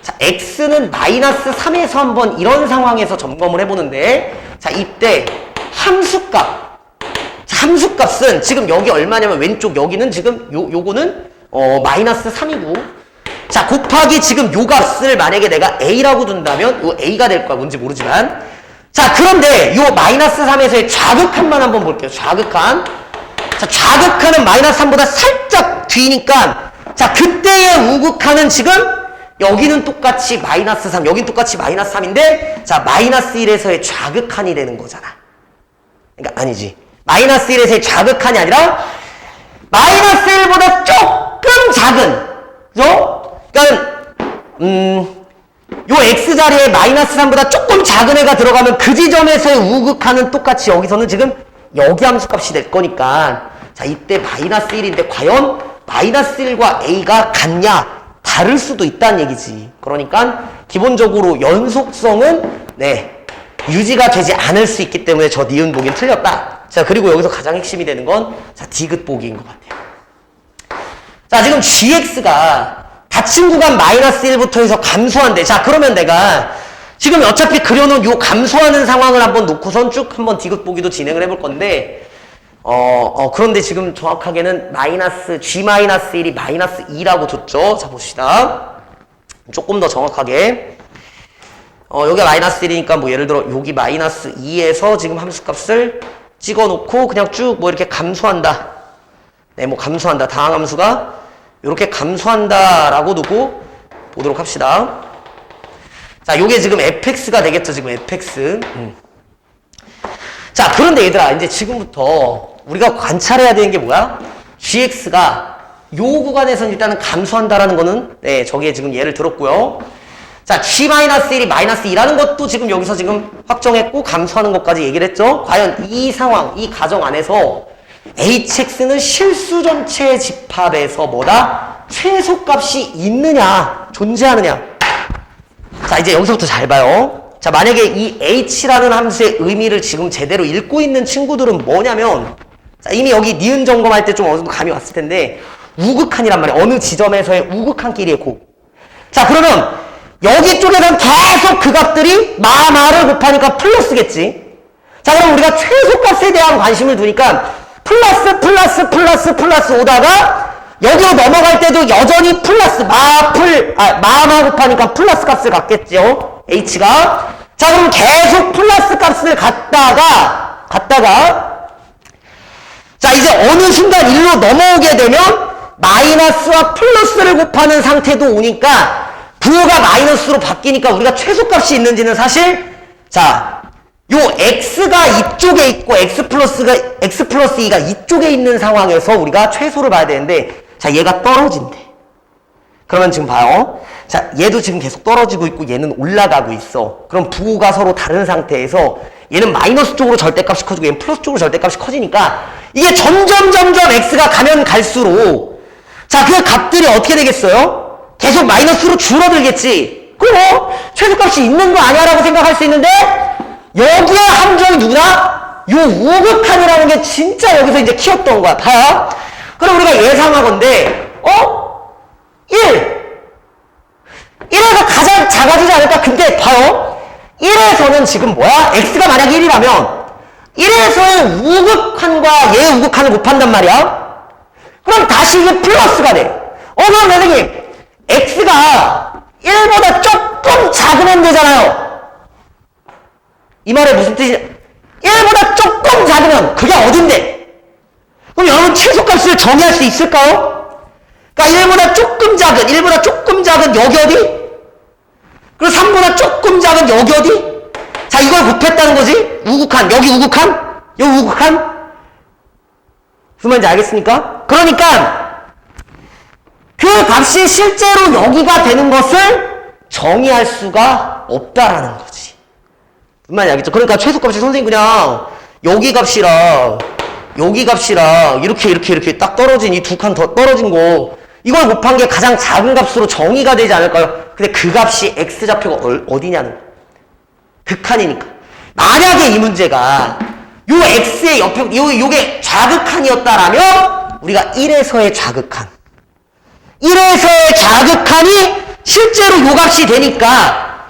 자, x는 마이너스 3에서 한번 이런 상황에서 점검을 해보는데, 자, 이때 함수값, 자, 함수값은 지금 여기 얼마냐면 왼쪽 여기는 지금 요거는 마이너스 3이고, 자, 곱하기 지금 요 값을 만약에 내가 a라고 둔다면 요 a가 될 거야. 뭔지 모르지만. 자, 그런데 요 마이너스 3에서의 좌극한만 한번 볼게요. 좌극한. 자, 좌극한은 마이너스 3보다 살짝 뒤니까 자, 그때의 우극한은 지금 여기는 똑같이 마이너스 3, 여긴 똑같이 마이너스 3인데 자, 마이너스 1에서의 좌극한이 되는 거잖아. 그러니까 아니지. 마이너스 1에서의 좌극한이 아니라 마이너스 1보다 조금 작은, 그죠? 그러니까 요 x자리에 마이너스 3보다 조금 작은 애가 들어가면 그 지점에서의 우극한은 똑같이 여기서는 지금 여기 함수값이 될 거니까 자, 이때 마이너스 1인데 과연 마이너스 1과 a가 같냐? 다를 수도 있다는 얘기지. 그러니까 기본적으로 연속성은 네, 유지가 되지 않을 수 있기 때문에 저 니은 보기는 틀렸다. 자, 그리고 여기서 가장 핵심이 되는 건 자, 디귿 보기인 것 같아요. 자, 지금 gx가 닫힌 구간 마이너스 1부터 해서 감소한대. 자, 그러면 내가 지금 어차피 그려놓은 요 감소하는 상황을 한번 놓고선 쭉 한번 디귿 보기도 진행을 해볼 건데 그런데 지금 정확하게는 g-1이 마이너스 2라고 줬죠. 자, 봅시다. 조금 더 정확하게. 여기가 마이너스 1이니까 뭐 예를 들어 여기 마이너스 2에서 지금 함수값을 찍어 놓고 그냥 쭉 뭐 이렇게 감소한다. 네, 뭐 감소한다. 다항함수가 이렇게 감소한다라고 두고 보도록 합시다. 자, 요게 지금 fx가 되겠죠. 지금 fx. 자, 그런데 얘들아, 이제 지금부터 우리가 관찰해야 되는 게 뭐야? gx가 요 구간에서는 일단은 감소한다라는 거는 네, 저기에 지금 예를 들었고요. 자, g-1이 마이너스 2라는 것도 지금 여기서 지금 확정했고 감소하는 것까지 얘기를 했죠. 과연 이 상황, 이 가정 안에서 hx는 실수 전체 집합에서 뭐다? 최소값이 있느냐, 존재하느냐. 자, 이제 여기서부터 잘 봐요. 자, 만약에 이 h라는 함수의 의미를 지금 제대로 읽고 있는 친구들은 뭐냐면 자, 이미 여기 니은 점검할 때 좀 어느 정도 감이 왔을 텐데 우극한이란 말이야. 어느 지점에서의 우극한끼리의 곱. 자, 그러면 여기 쪽에서는 계속 그 값들이 마를 곱하니까 플러스겠지. 자, 그럼 우리가 최소값에 대한 관심을 두니까 플러스 오다가 여기로 넘어갈 때도 여전히 플러스 마만 곱하니까 플러스 값을 갖겠죠. h가. 자, 그럼 계속 플러스 값을 갖다가 자, 이제 어느 순간 1로 넘어오게 되면 마이너스와 플러스를 곱하는 상태도 오니까 부호가 마이너스로 바뀌니까 우리가 최소값이 있는지는 사실 자, 요 x가 이쪽에 있고 x 플러스 2가 이쪽에 있는 상황에서 우리가 최소를 봐야 되는데 자, 얘가 떨어진대. 그러면 지금 봐요. 자, 얘도 지금 계속 떨어지고 있고 얘는 올라가고 있어. 그럼 부호가 서로 다른 상태에서 얘는 마이너스 쪽으로 절대값이 커지고 얘는 플러스 쪽으로 절대값이 커지니까 이게 점점 x가 가면 갈수록 자, 그 값들이 어떻게 되겠어요? 계속 마이너스로 줄어들겠지. 그럼 최소값이 있는 거 아니야 라고 생각할 수 있는데 여기에 함정이 누구나? 요 우극한이라는 게 진짜 여기서 이제 키웠던 거야. 봐요. 그럼 우리가 예상하건대 1에서 가장 작아지지 않을까? 근데 봐요. 1에서는 지금 뭐야? x가 만약 1이라면 1에서의 우극한과 얘의 우극한을 곱한단 말이야. 그럼 다시 이게 플러스가 돼. 그럼 선생님 x가 1보다 조금 작으면 되잖아요. 이 말의 무슨 뜻이냐? 1보다 조금 작으면 그게 어딘데? 그럼 여러분 최소값을 정의할 수 있을까요? 그러니까 1보다 조금 작은 여기 어디? 그리고 3보다 조금 작은 여기 어디? 자, 이걸 곱했다는 거지? 우극한, 여기 우극한? 여기 우극한? 무슨 말인지 알겠습니까? 그러니까 그 값이 실제로 여기가 되는 것을 정의할 수가 없다라는 거지. 무슨 말인지 알겠죠? 그러니까 최소값이 선생님 그냥 여기 값이랑 이렇게 딱 떨어진 이 두 칸 더 떨어진 거 이걸 곱한 게 가장 작은 값으로 정의가 되지 않을까요? 근데 그 값이 x좌표가 어디냐는 극한이니까. 만약에 이 문제가 요 x의 옆에 요게 좌극한이었다라면 우리가 1에서의 좌극한 1에서의 좌극한이 실제로 요 값이 되니까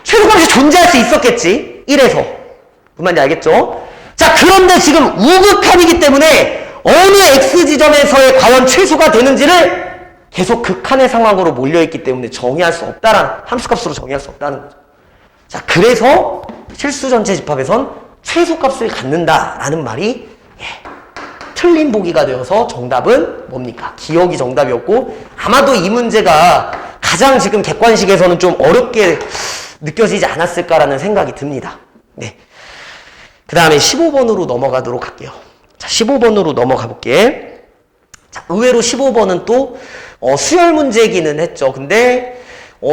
최소값이 존재할 수 있었겠지. 1에서. 무슨 말인지 알겠죠? 자, 그런데 지금 우극한이기 때문에 어느 x 지점에서의 과연 최소가 되는지를 계속 극한의 상황으로 몰려있기 때문에 정의할 수 없다라는, 함수값으로 정의할 수 없다는 거죠. 자, 그래서 실수 전체 집합에선 최소값을 갖는다라는 말이 틀린 보기가 되어서 정답은 뭡니까? 기억이 정답이었고, 아마도 이 문제가 가장 지금 객관식에서는 좀 어렵게 느껴지지 않았을까라는 생각이 듭니다. 네. 그 다음에 15번으로 넘어가도록 할게요. 자, 15번으로 넘어가 볼게. 자, 의외로 15번은 또 수열 문제이기는 했죠. 근데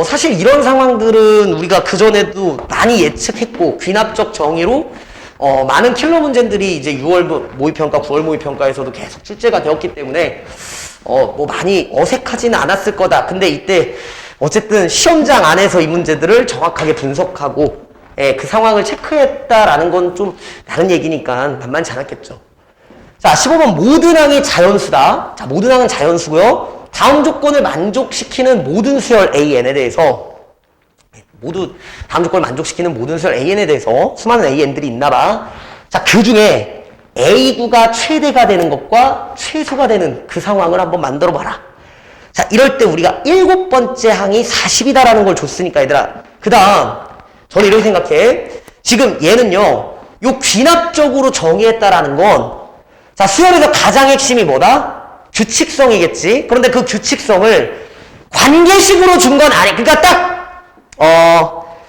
사실 이런 상황들은 우리가 그전에도 많이 예측했고, 귀납적 정의로 많은 킬러 문제들이 이제 6월 모의평가, 9월 모의평가에서도 계속 출제가 되었기 때문에 뭐 많이 어색하지는 않았을 거다. 근데 이때 어쨌든 시험장 안에서 이 문제들을 정확하게 분석하고 그 상황을 체크했다라는 건 좀 다른 얘기니까 만만치 않았겠죠. 자, 15번 모든 항이 자연수다. 자, 모든 항은 자연수고요. 다음 조건을 만족시키는 모든 수열 AN에 대해서 모두 다음 조건을 만족시키는 모든 수열 AN에 대해서 수많은 AN들이 있나봐. 자, 그 중에 A9가 최대가 되는 것과 최소가 되는 그 상황을 한번 만들어 봐라. 자, 이럴 때 우리가 7번째 항이 40이다라는 걸 줬으니까 얘들아. 그 다음 저는 이렇게 생각해. 지금 얘는요, 요 귀납적으로 정의했다라는 건, 자, 수열에서 가장 핵심이 뭐다? 규칙성이겠지. 그런데 그 규칙성을 관계식으로 준 건 아니. 그러니까 딱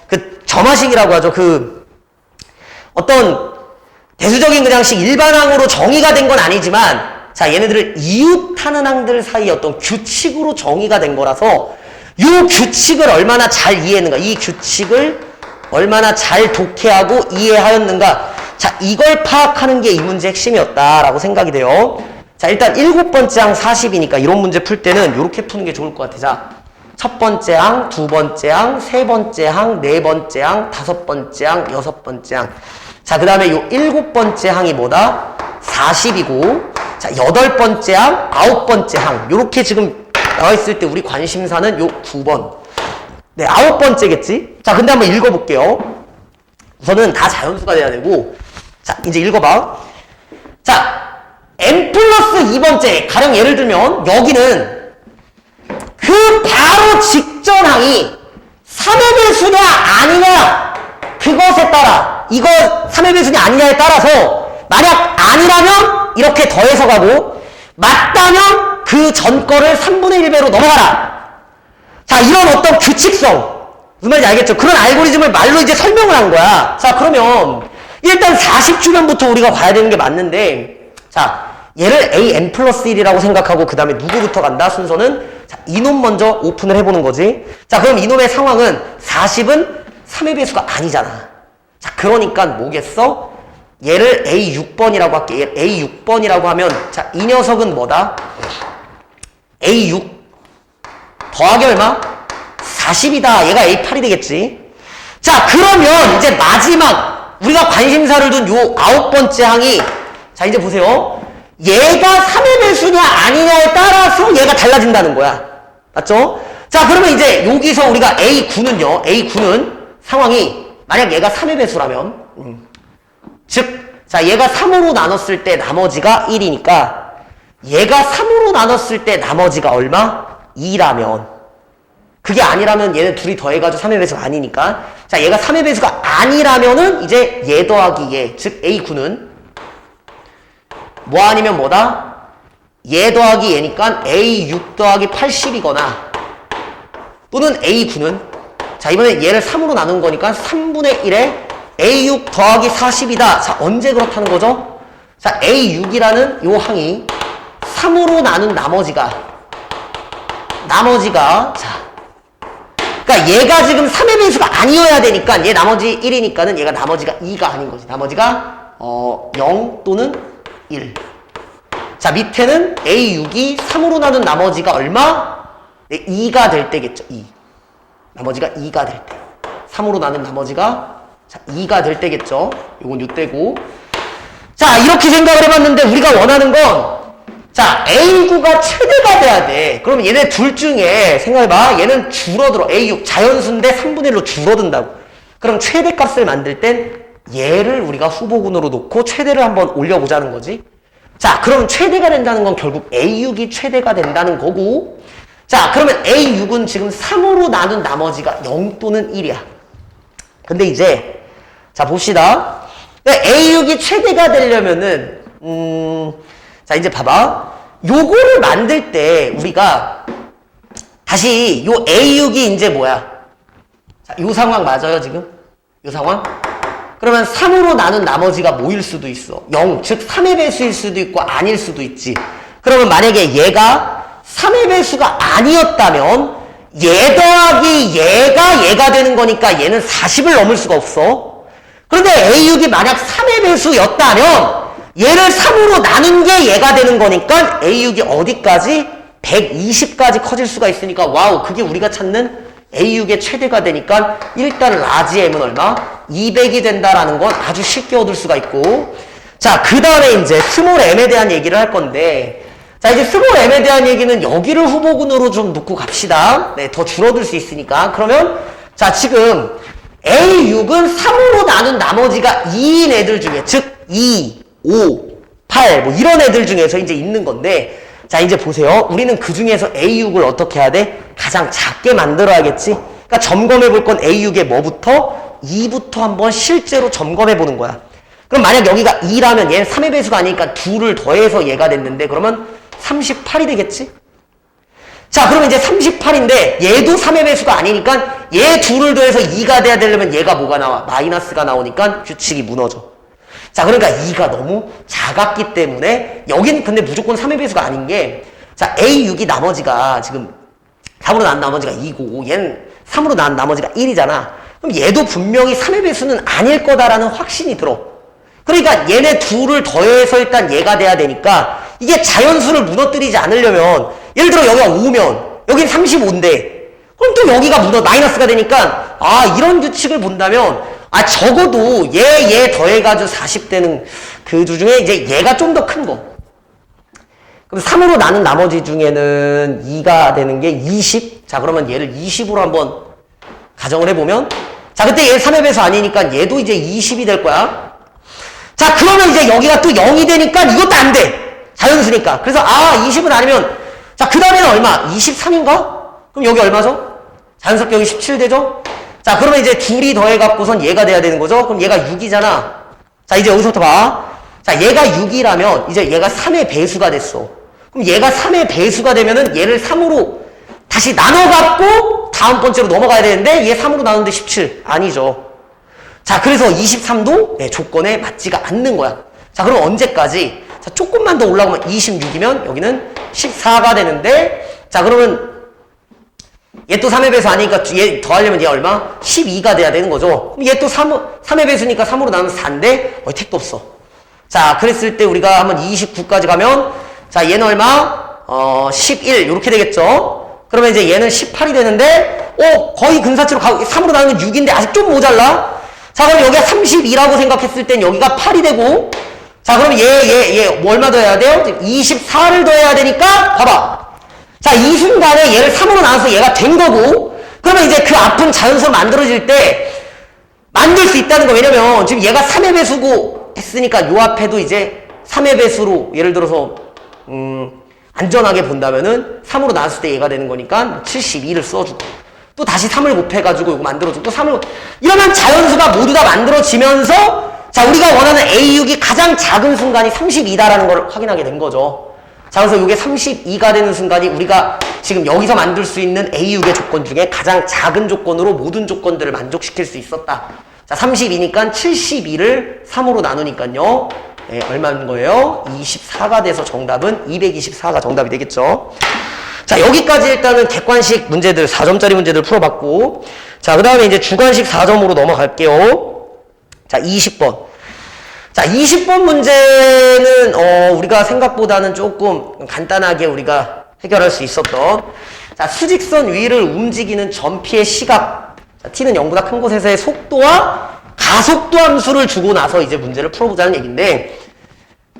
그 점화식이라고 하죠. 그 어떤 대수적인 그냥 식 일반항으로 정의가 된 건 아니지만, 자, 얘네들을 이웃하는 항들 사이 어떤 규칙으로 정의가 된 거라서 이 규칙을 얼마나 잘 이해했는가, 이 규칙을 얼마나 잘 독해하고 이해하였는가, 자, 이걸 파악하는 게 이 문제의 핵심이었다라고 생각이 돼요. 자, 일단 7번째 항 40이니까 이런 문제 풀 때는 이렇게 푸는 게 좋을 것 같아. 자, 첫 번째 항, 두 번째 항, 세 번째 항, 네 번째 항, 다섯 번째 항, 여섯 번째 항. 자, 그 다음에 요 7번째 항이 뭐다? 40이고, 자, 8번째 항, 9번째 항. 요렇게 지금 나와 있을 때 우리 관심사는 요 9번. 네, 9번째겠지? 자, 근데 한번 읽어볼게요. 우선은 다 자연수가 돼야 되고, 자, 이제 읽어봐. 자, n 플러스 2번째. 가령 예를 들면, 여기는 그 바로 직전 항이 3의 배수냐 아니냐, 그것에 따라, 이거 3의 배수냐 아니냐에 따라서, 만약 아니라면 이렇게 더해서 가고, 맞다면 그 전 거를 3분의 1배로 넘어가라. 자, 이런 어떤 규칙성, 무슨 말인지 알겠죠? 그런 알고리즘을 말로 이제 설명을 한 거야. 자, 그러면 일단 40주변부터 우리가 봐야 되는 게 맞는데, 자, 얘를 AN 플러스 1이라고 생각하고 그 다음에 누구부터 간다? 순서는, 자, 이놈 먼저 오픈을 해보는 거지. 자, 그럼 이놈의 상황은 40은 3의 배수가 아니잖아. 자, 그러니까 뭐겠어? 얘를 A6번이라고 할게. 얘 A6번이라고 하면, 자, 이 녀석은 뭐다? A6 더하기 얼마? 40이다. 얘가 A8이 되겠지. 자, 그러면 이제 마지막 우리가 관심사를 둔 요 9번째 항이, 자, 이제 보세요. 얘가 3의 배수냐 아니냐에 따라서 얘가 달라진다는 거야. 맞죠? 자, 그러면 이제 여기서 우리가 A9는요. A9는 상황이 만약 얘가 3의 배수라면, 즉, 자, 얘가 3으로 나눴을 때 나머지가 1이니까 얘가 3으로 나눴을 때 나머지가 얼마? 2라면, 그게 아니라면 얘네 둘이 더해가지고 3의 배수가 아니니까, 자, 얘가 3의 배수가 아니라면은 이제 얘 더하기 얘, 즉 A9는 뭐 아니면 뭐다? 얘 더하기 얘니까 A6 더하기 80이거나, 또는 A9는, 자, 이번에 얘를 3으로 나눈 거니까 3분의 1에 A6 더하기 40이다. 자, 언제 그렇다는 거죠? 자, A6이라는 요 항이 3으로 나눈 나머지가, 자, 그러니까 얘가 지금 3의 배수가 아니어야 되니까 얘 나머지 1이니까는 얘가 나머지가 2가 아닌 거지. 나머지가 0 또는 1. 자, 밑에는 A6이 3으로 나눈 나머지가 얼마? 네, 2가 될 때겠죠. 2. 나머지가 2가 될 때. 3으로 나눈 나머지가, 자, 2가 될 때겠죠. 요건 6대고. 자, 이렇게 생각을 해봤는데 우리가 원하는 건, 자, A9가 최대가 돼야 돼. 그럼 얘네 둘 중에 생각해봐. 얘는 줄어들어. A6 자연수인데 3분의 1로 줄어든다고. 그럼 최대값을 만들 땐 얘를 우리가 후보군으로 놓고 최대를 한번 올려보자는 거지. 자, 그럼 최대가 된다는 건 결국 A6이 최대가 된다는 거고, 자, 그러면 A6은 지금 3으로 나눈 나머지가 0 또는 1이야. 근데 이제, 자, 봅시다. A6이 최대가 되려면은, 자, 이제 봐봐. 요거를 만들 때 우리가 다시 요 A6이 이제 뭐야? 자, 요 상황 맞아요, 지금? 요 상황? 그러면 3으로 나눈 나머지가 뭐일 수도 있어? 0, 즉 3의 배수일 수도 있고 아닐 수도 있지. 그러면 만약에 얘가 3의 배수가 아니었다면 얘 더하기 얘가 되는 거니까 얘는 40을 넘을 수가 없어. 그런데 A6이 만약 3의 배수였다면 얘를 3으로 나눈 게 얘가 되는 거니까 A6이 어디까지? 120까지 커질 수가 있으니까 와우, 그게 우리가 찾는 A6의 최대가 되니까 일단 라지 M은 얼마? 200이 된다라는 건 아주 쉽게 얻을 수가 있고, 자, 그 다음에 이제 스몰 M에 대한 얘기를 할 건데, 자, 이제 스몰 M에 대한 얘기는 여기를 후보군으로 좀 놓고 갑시다. 네, 더 줄어들 수 있으니까. 그러면 자, 지금 A6은 3으로 나눈 나머지가 2인 애들 중에, 즉 2, 5, 8 뭐 이런 애들 중에서 이제 있는 건데, 자, 이제 보세요. 우리는 그 중에서 A6을 어떻게 해야 돼? 가장 작게 만들어야겠지? 그러니까 점검해 볼 건 A6의 뭐부터? 2부터 한번 실제로 점검해 보는 거야. 그럼 만약 여기가 2라면 얘는 3의 배수가 아니니까 2를 더해서 얘가 됐는데, 그러면 38이 되겠지? 자, 그러면 이제 38인데 얘도 3의 배수가 아니니까 얘 2를 더해서 2가 돼야 되려면 얘가 뭐가 나와? 마이너스가 나오니까 규칙이 무너져. 자, 그러니까 2가 너무 작았기 때문에 여긴 근데 무조건 3의 배수가 아닌 게, 자, A6이 나머지가 지금 3으로 나눈 나머지가 2고 얘는 3으로 나눈 나머지가 1이잖아. 그럼 얘도 분명히 3의 배수는 아닐 거다라는 확신이 들어. 그러니까 얘네 둘을 더해서 일단 얘가 돼야 되니까 이게 자연수를 무너뜨리지 않으려면, 예를 들어 여기가 5면 여긴 35인데 그럼 또 여기가 마이너스가 되니까, 아, 이런 규칙을 본다면 아, 적어도 얘 더해가지고 40 되는 그 중에 이제 얘가 좀 더 큰 거. 그럼 3으로 나눈 나머지 중에는 2가 되는 게 20. 자, 그러면 얘를 20으로 한번 가정을 해보면, 자, 그때 얘 3의 배수 아니니까 얘도 이제 20이 될 거야. 자, 그러면 이제 여기가 또 0이 되니까 이것도 안 돼. 자연수니까. 그래서 아, 20은 아니면, 자, 그 다음에는 얼마? 23인가? 그럼 여기 얼마죠? 자연스럽게 여기 17 되죠? 자, 그러면 이제 둘이 더해갖고선 얘가 돼야 되는 거죠? 그럼 얘가 6이잖아. 자, 이제 여기서부터 봐. 자, 얘가 6이라면 이제 얘가 3의 배수가 됐어. 그럼 얘가 3의 배수가 되면은 얘를 3으로 다시 나눠갖고 다음 번째로 넘어가야 되는데 얘 3으로 나누는데 17. 아니죠. 자, 그래서 23도 네, 조건에 맞지가 않는 거야. 자, 그럼 언제까지? 자, 조금만 더 올라오면 26이면 여기는 14가 되는데, 자, 그러면 얘 또 3의 배수 아니니까 얘 더하려면 얘 얼마? 12가 돼야 되는 거죠. 그럼 얘 또 3의 배수니까 3으로 나누면 4인데 택도 없어. 자, 그랬을 때 우리가 한번 29까지 가면, 자, 얘는 얼마? 11 이렇게 되겠죠. 그러면 이제 얘는 18이 되는데 거의 근사치로 가고 3으로 나누면 6인데 아직 좀 모자라. 자, 그럼 여기가 32라고 생각했을 땐 여기가 8이 되고, 자, 그럼 얘 뭐 얼마 더 해야 돼요? 24를 더 해야 되니까 봐봐. 자, 이 순간에 얘를 3으로 나눠서 얘가 된 거고, 그러면 이제 그 앞은 자연수로 만들어질 때 만들 수 있다는 거. 왜냐면 지금 얘가 3의 배수고 했으니까 요 앞에도 이제 3의 배수로 예를 들어서 안전하게 본다면은 3으로 나눴을 때 얘가 되는 거니까 72를 써주고, 또 다시 3을 곱해가지고 이거 만들어주고, 또 3을, 이러면 자연수가 모두 다 만들어지면서, 자, 우리가 원하는 A6이 가장 작은 순간이 32다라는 걸 확인하게 된 거죠. 자, 그래서 이게 32가 되는 순간이 우리가 지금 여기서 만들 수 있는 A6의 조건 중에 가장 작은 조건으로 모든 조건들을 만족시킬 수 있었다. 자, 32니까 72를 3으로 나누니까요. 네, 얼마인 거예요? 24가 돼서 정답은 224가 정답이 되겠죠. 자, 여기까지 일단은 객관식 문제들, 4점짜리 문제들 풀어봤고, 자, 그 다음에 이제 주관식 4점으로 넘어갈게요. 자, 20번. 자, 20번 문제는, 우리가 생각보다는 조금 간단하게 우리가 해결할 수 있었던, 자, 수직선 위를 움직이는 전피의 시각. 자, t는 0보다 큰 곳에서의 속도와 가속도 함수를 주고 나서 이제 문제를 풀어보자는 얘기인데,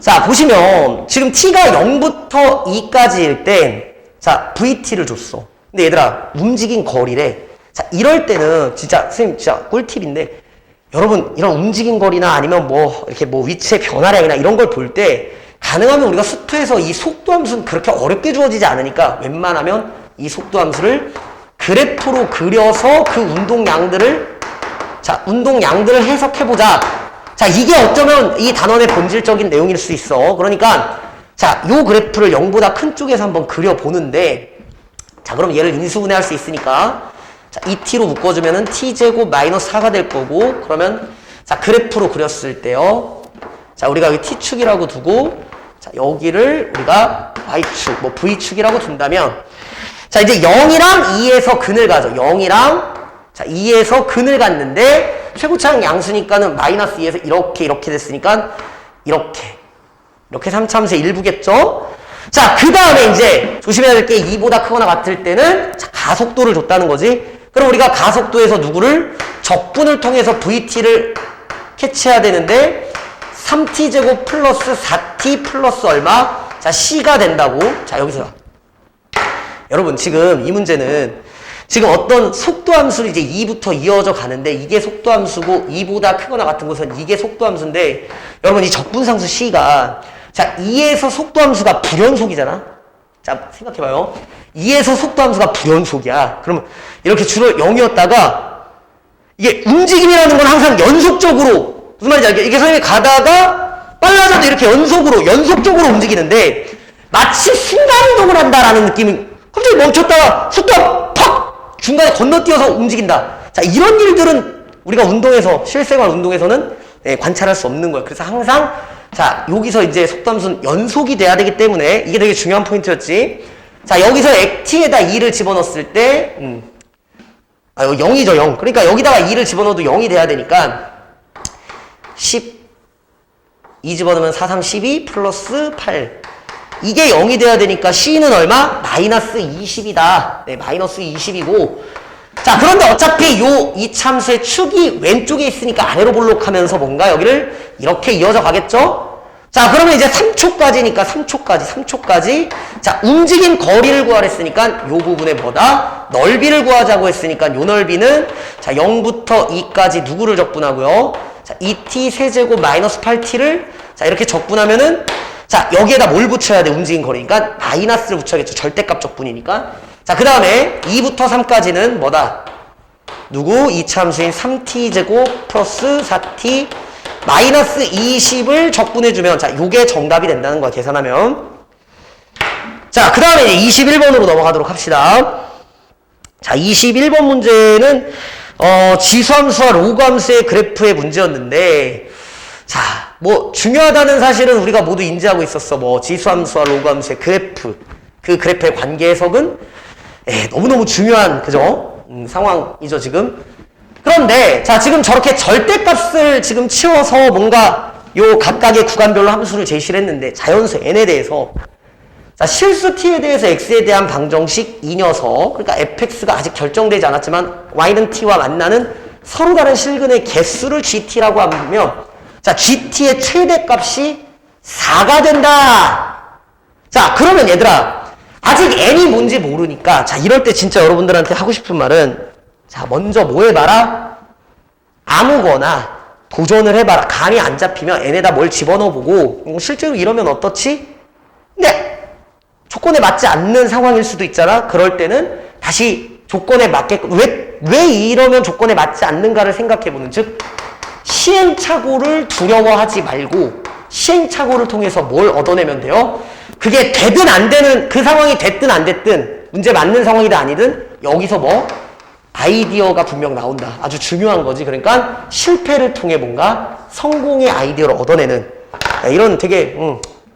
자, 보시면 지금 t가 0부터 2까지일 때, 자, vt를 줬어. 근데 얘들아, 움직인 거리래. 자, 이럴 때는 진짜 선생님 진짜 꿀팁인데, 여러분 이런 움직인 거리나 아니면 뭐 이렇게 뭐 위치의 변화량이나 이런 걸 볼 때 가능하면 우리가 수투에서 이 속도 함수는 그렇게 어렵게 주어지지 않으니까 웬만하면 이 속도 함수를 그래프로 그려서 그 운동량들을, 자, 운동량들을 해석해보자. 자, 이게 어쩌면 이 단원의 본질적인 내용일 수 있어. 그러니까 자, 요 그래프를 0보다 큰 쪽에서 한번 그려보는데, 자, 그럼 얘를 인수분해할 수 있으니까, 자, 2t로 묶어주면은 t제곱 마이너스 4가 될 거고, 그러면, 자, 그래프로 그렸을 때요. 자, 우리가 여기 t축이라고 두고, 자, 여기를 우리가 y축, 뭐 v축이라고 둔다면, 자, 이제 0이랑 2에서 근을 가죠. 0이랑, 자, 2에서 근을 갔는데, 최고차항 양수니까는 마이너스 2에서 이렇게 됐으니까, 이렇게 3차함수의 일부겠죠? 자, 그 다음에 이제 조심해야 될 게 2보다 크거나 같을 때는 자, 가속도를 줬다는 거지. 그럼 우리가 가속도에서 누구를 적분을 통해서 VT를 캐치해야 되는데 3t제곱 플러스 4t 플러스 얼마? 자, C가 된다고. 자, 여기서 여러분 지금 이 문제는 지금 어떤 속도함수를 이제 2부터 이어져 가는데 이게 속도함수고 2보다 크거나 같은 곳은 이게 속도함수인데 여러분 이 적분상수 C가 자 2에서 속도함수가 불연속이잖아. 자 생각해봐요. 2에서 속도함수가 불연속이야. 그러면 이렇게 줄을 0이었다가 이게 움직임이라는 건 항상 연속적으로 무슨 말인지 알겠죠? 이게 선생님이 가다가 빨라져도 이렇게 연속적으로 움직이는데 마치 순간이동을 한다라는 느낌이 갑자기 멈췄다가 속도 팍! 중간에 건너뛰어서 움직인다. 자, 이런 일들은 우리가 운동에서, 실생활 운동에서는 관찰할 수 없는 거예요. 그래서 항상, 자, 여기서 이제 속도함수는 연속이 돼야 되기 때문에 이게 되게 중요한 포인트였지. 자, 여기서 t에다 2를 집어넣었을 때, 여기 0이죠, 0. 그러니까 여기다가 2를 집어넣어도 0이 돼야 되니까, 2 집어넣으면 4, 3, 12 플러스 8. 이게 0이 돼야 되니까 C는 얼마? 마이너스 20이다. 네, 마이너스 20이고. 자, 그런데 어차피 이 참수의 축이 왼쪽에 있으니까 아래로 볼록하면서 뭔가 여기를 이렇게 이어져 가겠죠? 자, 그러면 이제 3초까지니까 3초까지. 자, 움직인 거리를 구하랬으니까 요 부분에 뭐다? 넓이를 구하자고 했으니까 요 넓이는 자, 0부터 2까지 누구를 적분하고요? 자, 2t 세제곱 마이너스 8t를 자, 이렇게 적분하면은 자, 여기에다 뭘 붙여야 돼? 움직인 거리니까 마이너스를 붙여야겠죠. 절대값 적분이니까. 자, 그 다음에 2부터 3까지는 뭐다? 누구? 이차함수인 3t제곱 플러스 4t 마이너스 20을 적분해주면 자, 요게 정답이 된다는 거야. 계산하면. 자, 그 다음에 이제 21번으로 넘어가도록 합시다. 자, 21번 문제는 지수함수와 로그함수의 그래프의 문제였는데 자, 뭐 중요하다는 사실은 우리가 모두 인지하고 있었어. 뭐 지수함수와 로그함수의 그래프, 그 그래프의 관계 해석은 너무너무 중요한 그죠? 상황이죠 지금. 그런데 자 지금 저렇게 절대값을 지금 치워서 뭔가 요 각각의 구간별로 함수를 제시를 했는데 자연수 n에 대해서 자 실수 t에 대해서 x에 대한 방정식 이 녀석 그러니까 fx가 아직 결정되지 않았지만 y는 t와 만나는 서로 다른 실근의 개수를 gt라고 하면 자, GT의 최대값이 4가 된다. 자, 그러면 얘들아, 아직 N이 뭔지 모르니까, 자, 이럴 때 진짜 여러분들한테 하고 싶은 말은, 자, 먼저 뭐 해봐라? 아무거나 도전을 해봐라. 감이 안 잡히면 N에다 뭘 집어넣어보고, 실제로 이러면 어떻지? 근데, 조건에 맞지 않는 상황일 수도 있잖아? 그럴 때는 다시 조건에 맞게끔, 왜 이러면 조건에 맞지 않는가를 생각해보는, 즉, 시행착오를 두려워하지 말고 시행착오를 통해서 뭘 얻어내면 돼요? 그게 되든 안 되는 그 상황이 됐든 안 됐든 문제 맞는 상황이든 아니든 여기서 뭐 아이디어가 분명 나온다. 아주 중요한 거지. 그러니까 실패를 통해 뭔가 성공의 아이디어를 얻어내는 이런 되게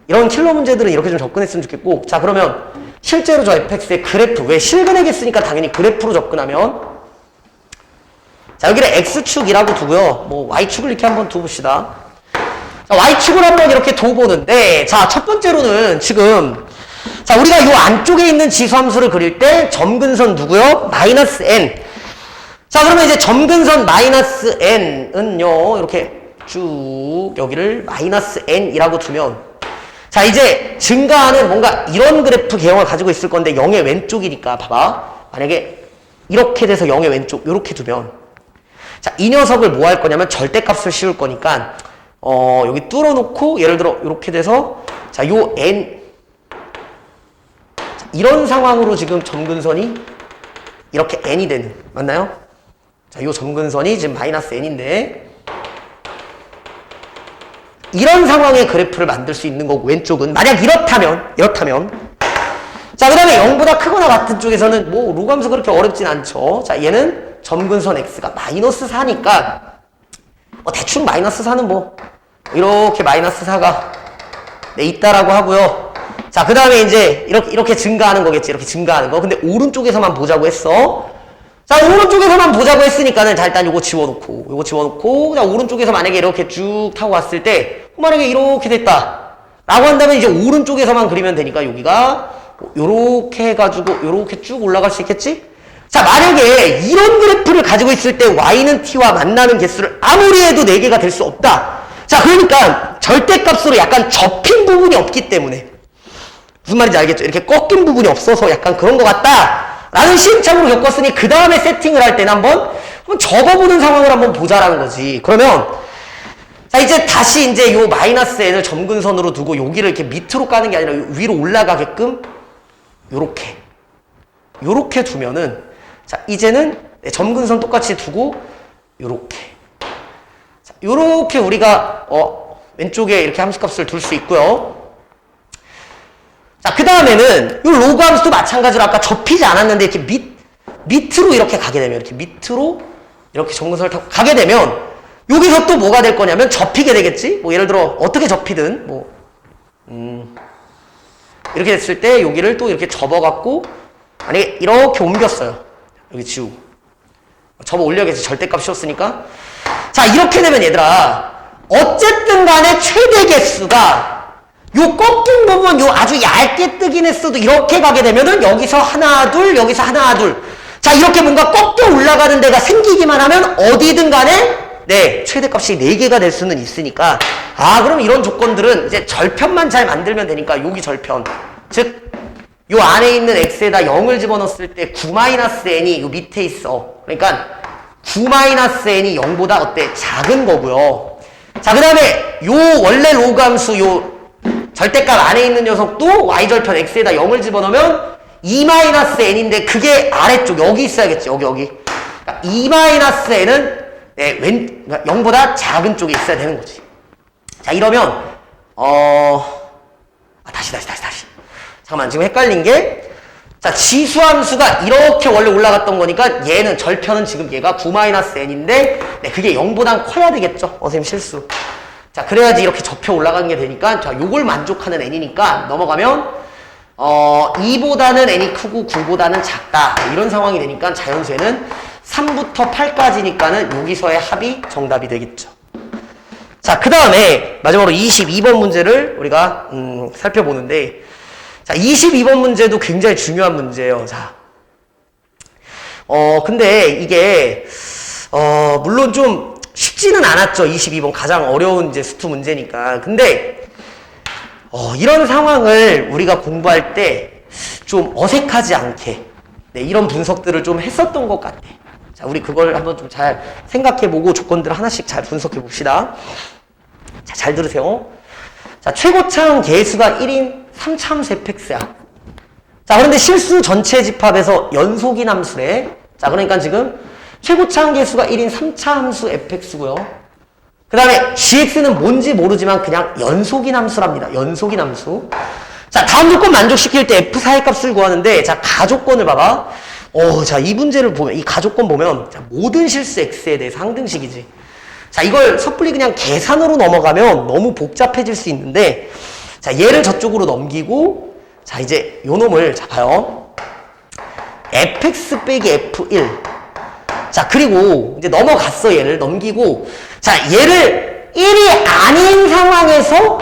이런 킬러 문제들은 이렇게 좀 접근했으면 좋겠고 자 그러면 실제로 저 fx의 그래프 왜 실근하겠으니까 당연히 그래프로 접근하면 자, 여기를 X축이라고 두고요. 뭐, Y축을 이렇게 한번 두봅시다. 자, Y축을 한번 이렇게 둬보는데, 자, 첫 번째로는 지금, 자, 우리가 요 안쪽에 있는 지수함수를 그릴 때 점근선 누구요? 마이너스 n. 자, 그러면 이제 점근선 마이너스 n은요, 이렇게 쭉 여기를 마이너스 n이라고 두면, 자, 이제 증가하는 뭔가 이런 그래프 개형을 가지고 있을 건데, 0의 왼쪽이니까, 봐봐. 만약에 이렇게 돼서 0의 왼쪽, 이렇게 두면, 자, 이 녀석을 뭐 할 거냐면 절대값을 씌울 거니까 여기 뚫어놓고 예를 들어 이렇게 돼서 자, 요 n 자, 이런 상황으로 지금 점근선이 이렇게 n이 되는 맞나요? 자, 요 점근선이 지금 마이너스 n인데 이런 상황의 그래프를 만들 수 있는 거고, 왼쪽은 만약 이렇다면 자, 그 다음에 0보다 크거나 같은 쪽에서는 뭐 로그함수 그렇게 어렵진 않죠. 자, 얘는 점근선 x가 마이너스 4니까 대충 마이너스 4는 뭐 이렇게 마이너스 4가 있다라고 하고요. 자, 그 다음에 이제 이렇게 증가하는 거겠지. 이렇게 증가하는 거. 근데 오른쪽에서만 보자고 했어. 자, 오른쪽에서만 보자고 했으니까는 자, 일단 요거 집어넣고 자, 오른쪽에서 만약에 이렇게 쭉 타고 왔을 때 만약에 이렇게 됐다 라고 한다면 이제 오른쪽에서만 그리면 되니까 여기가 요렇게 해가지고 요렇게 쭉 올라갈 수 있겠지? 자, 만약에 이런 그래프를 가지고 있을 때 y는 t와 만나는 개수를 아무리 해도 4개가 될 수 없다. 자, 그러니까 절대값으로 약간 접힌 부분이 없기 때문에 무슨 말인지 알겠죠? 이렇게 꺾인 부분이 없어서 약간 그런 것 같다 라는 시행착오를 겪었으니 그 다음에 세팅을 할 때는 한번 접어보는 상황을 한번 보자라는 거지. 그러면 자, 이제 다시 이제 요 마이너스 n을 점근선으로 두고 여기를 이렇게 밑으로 까는 게 아니라 위로 올라가게끔 요렇게 두면은 자, 이제는 점근선 똑같이 두고 요렇게 우리가 왼쪽에 이렇게 함수값을 둘 수 있고요. 자, 그 다음에는 이 로그 함수도 마찬가지로 아까 접히지 않았는데 이렇게 밑으로 이렇게 가게 되면 이렇게 밑으로 이렇게 점근선을 타고 가게 되면 여기서 또 뭐가 될 거냐면 접히게 되겠지? 뭐 예를 들어 어떻게 접히든 뭐 이렇게 됐을 때 여기를 또 이렇게 접어갖고 만약에 이렇게 옮겼어요. 여기 지우고 접어 올려야겠지. 절대값 씌웠으니까. 자, 이렇게 되면 얘들아 어쨌든 간에 최대 개수가 요 꺾인 부분 요 아주 얇게 뜨긴 했어도 이렇게 가게 되면은 여기서 하나 둘 여기서 하나 둘 자, 이렇게 뭔가 꺾여 올라가는 데가 생기기만 하면 어디든 간에 최대값이 4개가 될 수는 있으니까 그럼 이런 조건들은 이제 절편만 잘 만들면 되니까 여기 절편 즉 요 안에 있는 x에다 0을 집어넣었을 때 9-n이 요 밑에 있어. 그러니까 9-n이 0보다 어때? 작은 거고요. 자, 그 다음에 요 원래 로그 함수 요 절대값 안에 있는 녀석도 y절편 x에다 0을 집어넣으면 2-n인데 그게 아래쪽 여기 있어야겠지. 여기. 그러니까 2-n은 0보다 작은 쪽에 있어야 되는 거지. 자, 이러면 다시. 잠깐만, 지금 헷갈린 게 자, 지수함수가 이렇게 원래 올라갔던 거니까 얘는 절편은 지금 얘가 9-n인데 그게 0보단 커야 되겠죠. 선생님 실수. 자, 그래야지 이렇게 접혀 올라가는 게 되니까 자, 요걸 만족하는 n이니까 넘어가면 2보다는 n이 크고 9보다는 작다. 이런 상황이 되니까 자연수에는 3부터 8까지니까는 여기서의 합이 정답이 되겠죠. 자, 그 다음에 마지막으로 22번 문제를 우리가 살펴보는데 자, 22번 문제도 굉장히 중요한 문제예요. 자, 근데 이게 물론 좀 쉽지는 않았죠. 22번 가장 어려운 이제 수투 문제니까. 근데 이런 상황을 우리가 공부할 때 좀 어색하지 않게 이런 분석들을 좀 했었던 것 같아. 자, 우리 그걸 한번 좀 잘 생각해보고 조건들을 하나씩 잘 분석해봅시다. 자, 잘 들으세요. 자, 최고차항 개수가 1인 3차 함수 fx야. 자, 그런데 실수 전체 집합에서 연속인 함수래. 자, 그러니까 지금 최고차항 개수가 1인 3차 함수 fx고요. 그 다음에 gx는 뭔지 모르지만 그냥 연속인 함수랍니다. 연속인 함수. 자, 다음 조건 만족시킬 때 f4의 값을 구하는데 자, 가조건을 봐봐. 자, 이 문제를 보면 이 가조건 보면 자, 모든 실수 x에 대해서 항등식이지. 자, 이걸 섣불리 그냥 계산으로 넘어가면 너무 복잡해질 수 있는데 자, 얘를 저쪽으로 넘기고 자, 이제 요 놈을 잡아요. fx 빼기 f1 자, 그리고 이제 넘어갔어. 얘를 넘기고 자, 얘를 1이 아닌 상황에서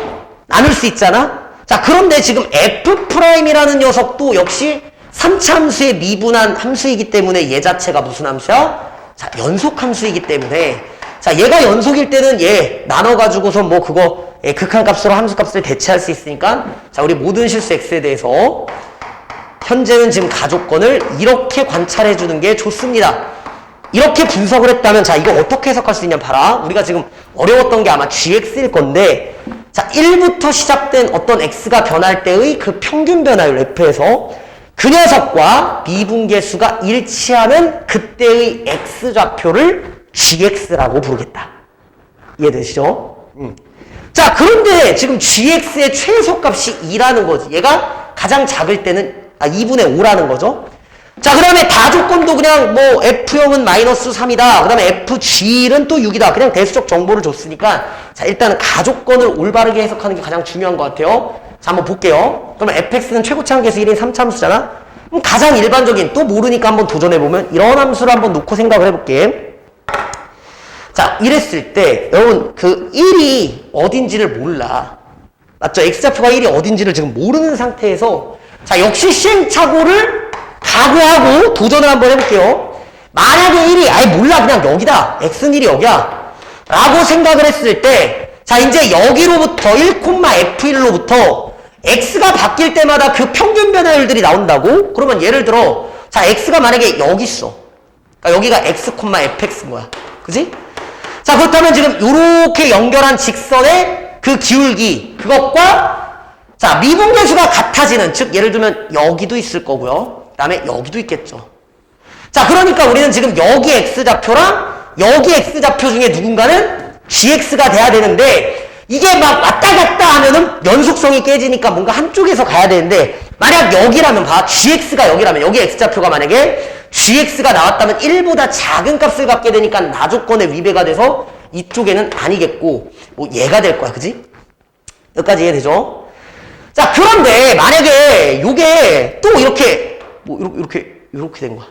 나눌 수 있잖아. 자, 그런데 지금 f'이라는 녀석도 역시 3차 함수의 미분한 함수이기 때문에 얘 자체가 무슨 함수야? 자, 연속 함수이기 때문에 자, 얘가 연속일 때는 얘 나눠가지고서 뭐 그거 극한값으로 함수값을 대체할 수 있으니까 자, 우리 모든 실수 x에 대해서 현재는 지금 가조건을 이렇게 관찰해 주는 게 좋습니다. 이렇게 분석을 했다면 자, 이거 어떻게 해석할 수 있냐 봐라. 우리가 지금 어려웠던 게 아마 gx일 건데 자, 1부터 시작된 어떤 x가 변할 때의 그 평균 변화율 f에서 그 녀석과 미분계수가 일치하는 그때의 x좌표를 gx라고 부르겠다. 이해되시죠? 자, 그런데 지금 gx의 최소값이 2라는 거지. 얘가 가장 작을 때는 2분의 5라는 거죠. 자, 그 다음에 다조건도 그냥 뭐 f형은 마이너스 3이다. 그 다음에 fg는 또 6이다. 그냥 대수적 정보를 줬으니까 자, 일단은 가조건을 올바르게 해석하는 게 가장 중요한 것 같아요. 자, 한번 볼게요. 그러면 fx는 최고차함계수 1인 3차함수잖아. 그럼 가장 일반적인, 또 모르니까 한번 도전해보면 이런 함수를 한번 놓고 생각을 해볼게. 자, 이랬을 때 여러분 그 1이 어딘지를 몰라. 맞죠? x좌표가 1이 어딘지를 지금 모르는 상태에서 자, 역시 시행착오를 각오하고 도전을 한번 해볼게요. 만약에 1이 아예 몰라, 그냥 여기다, x는 1이 여기야 라고 생각을 했을 때 자, 이제 여기로부터 1,f1로부터 x가 바뀔 때마다 그 평균 변화율들이 나온다고? 그러면 예를 들어 자, x가 만약에 여기 있어. 그러니까 여기가 x, fx인 거야. 그지? 자, 그렇다면 지금 요렇게 연결한 직선의 그 기울기, 그것과 자, 미분계수가 같아지는, 즉 예를 들면 여기도 있을 거고요. 그 다음에 여기도 있겠죠. 자, 그러니까 우리는 지금 여기 x좌표랑 여기 x좌표 중에 누군가는 gx가 돼야 되는데 이게 막 왔다 갔다 하면은 연속성이 깨지니까 뭔가 한쪽에서 가야 되는데 만약 여기라면 봐. gx가 여기라면 여기 x좌표가 만약에 gx가 나왔다면 1보다 작은 값을 갖게 되니까 나조건에 위배가 돼서 이쪽에는 아니겠고 뭐 얘가 될 거야. 그지? 여기까지 이해되죠? 자, 그런데 만약에 요게 또 이렇게 뭐 이렇게 된 거야.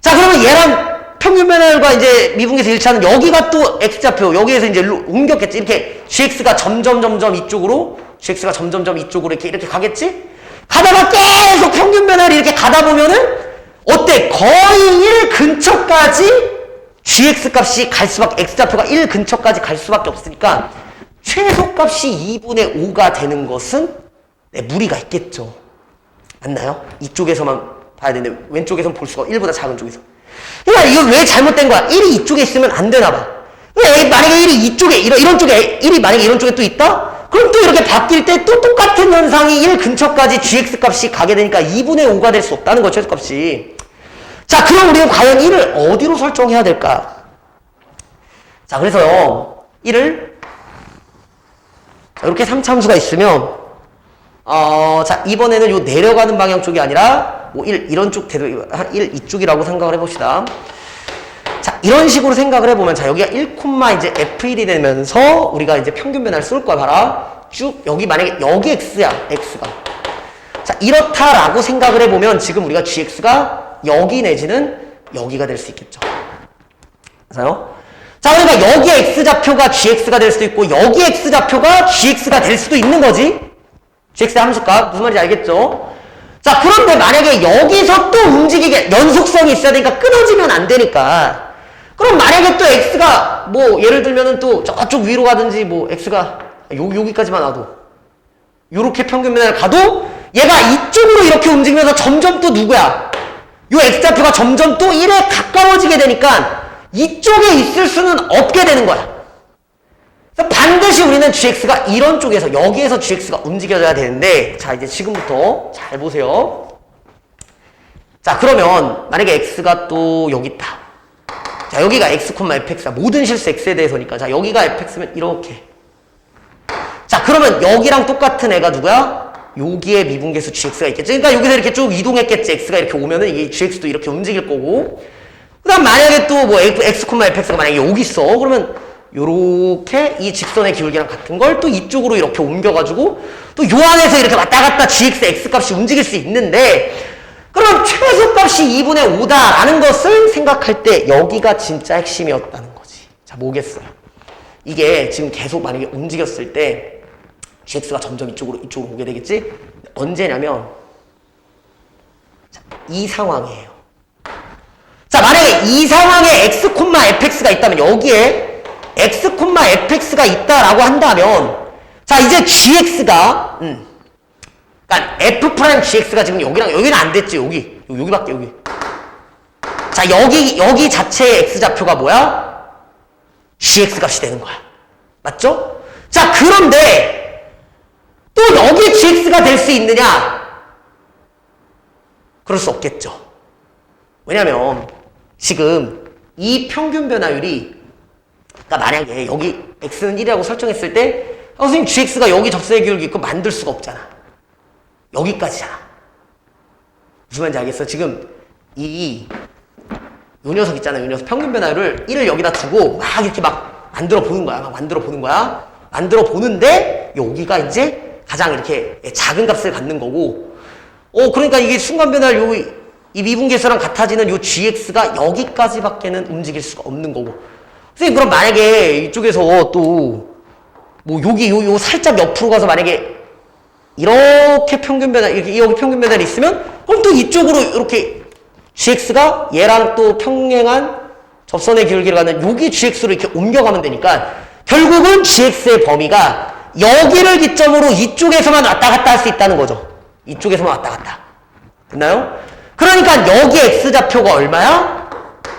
자, 그러면 얘랑 평균 변화율과 이제 미분계수 일치하는 여기가 또 x좌표, 여기에서 이제 옮겼겠지. 이렇게 gx가 점점 이쪽으로, gx가 점점 이쪽으로 이렇게 가겠지? 가다가 계속 평균 변화율이 이렇게 가다 보면은 어때? 거의 1 근처까지 gx 값이 갈 수밖에, x좌표가 1 근처까지 갈 수밖에 없으니까 최소값이 2분의 5가 되는 것은 무리가 있겠죠. 맞나요? 이쪽에서만 봐야 되는데 왼쪽에선 볼 수가 1보다 작은 쪽에서. 그러니까 이거 왜 잘못된 거야? 1이 이쪽에 있으면 안 되나 봐. 만약에 1이 이쪽에 이런 쪽에 1이 만약에 이런 쪽에 또 있다? 그럼 또 이렇게 바뀔 때 또 똑같은 현상이 1 근처까지 gx 값이 가게 되니까 2분의 5가 될 수 없다는 거죠, 최소값이. 자, 그럼 우리는 과연 1을 어디로 설정해야 될까? 자, 그래서요 1을 이렇게 3차함수가 있으면 자, 이번에는 요 내려가는 방향 쪽이 아니라 뭐 1 이런 쪽 1 이쪽이라고 생각을 해봅시다. 자, 이런 식으로 생각을 해보면 자, 여기가 1, 이제 f1이 되면서 우리가 이제 평균 변화를 쏠 거야. 봐라. 쭉 여기 만약에 여기 x야. x가. 자, 이렇다라고 생각을 해보면 지금 우리가 gx가 여기 내지는 여기가 될 수 있겠죠. 그래서요. 자, 그러니까 여기 x좌표가 gx가 될 수도 있고 여기 x좌표가 gx가 될 수도 있는 거지. gx의 함수값 무슨 말인지 알겠죠? 자, 그런데 만약에 여기서 또 움직이게 연속성이 있어야 되니까 끊어지면 안 되니까 그럼 만약에 또 x가 뭐 예를 들면은 또 저쪽 위로 가든지 뭐 x가 여기까지만 와도 요렇게 평균 변화를 가도 얘가 이쪽으로 이렇게 움직이면서 점점 또 누구야? 요 x좌표가 점점 또 1에 가까워지게 되니까 이쪽에 있을 수는 없게 되는 거야. 그래서 반드시 우리는 gx가 이런 쪽에서 여기에서 gx가 움직여져야 되는데 자, 이제 지금부터 잘 보세요. 자, 그러면 만약에 x가 또 여기 있다. 자, 여기가 x, fx야. 모든 실수 x에 대해서니까. 자, 여기가 fx면 이렇게. 자, 그러면 여기랑 똑같은 애가 누구야? 여기에 미분계수 gx가 있겠지. 그러니까 여기서 이렇게 쭉 이동했겠지. x가 이렇게 오면은 이게 gx도 이렇게 움직일 거고. 그 다음 만약에 또 뭐 x, fx가 만약에 여기 있어. 그러면 요렇게 이 직선의 기울기랑 같은 걸 또 이쪽으로 이렇게 옮겨가지고 또 요 안에서 이렇게 왔다 갔다 gx, x값이 움직일 수 있는데 그럼 최소값이 2분의 5다라는 것을 생각할 때 여기가 진짜 핵심이었다는 거지. 자, 뭐겠어요? 이게 지금 계속 만약에 움직였을 때 gx가 점점 이쪽으로 오게 되겠지? 언제냐면 자, 이 상황이에요. 자, 만약에 이 상황에 x, fx가 있다면 여기에 x, fx가 있다라고 한다면 자, 이제 gx가 그러니까 f'(gx가) 지금 여기는 안 됐지. 여기밖에 여기. 자, 여기 자체의 x좌표가 뭐야? gx 값이 되는 거야. 맞죠? 자, 그런데 또 여기 gx가 될 수 있느냐? 그럴 수 없겠죠. 왜냐면 지금 이 평균 변화율이 그러니까 만약에 여기 x는 1이라고 설정했을 때 선생님 gx가 여기 접선의 기울기 있고 만들 수가 없잖아. 여기까지잖아. 무슨 말인지 알겠어? 지금 요 녀석 있잖아요. 요 녀석 평균 변화를 1을 여기다 두고 막 이렇게 막 만들어 보는 거야. 막 만들어 보는 거야. 만들어 보는데 여기가 이제 가장 이렇게 작은 값을 갖는 거고 그러니까 이게 순간 변화를 이 미분계수랑 같아지는 요 gx가 여기까지밖에는 움직일 수가 없는 거고. 선생님 그럼 만약에 이쪽에서 또 뭐 요 살짝 옆으로 가서 만약에 이렇게 평균 변화 이렇게 여기 평균 변화가 있으면 그럼 또 이쪽으로 이렇게 gx가 얘랑 또 평행한 접선의 기울기를 갖는 여기 gx로 이렇게 옮겨가면 되니까 결국은 gx의 범위가 여기를 기점으로 이쪽에서만 왔다 갔다 할 수 있다는 거죠. 이쪽에서만 왔다 갔다. 됐나요? 그러니까 여기 x좌표가 얼마야?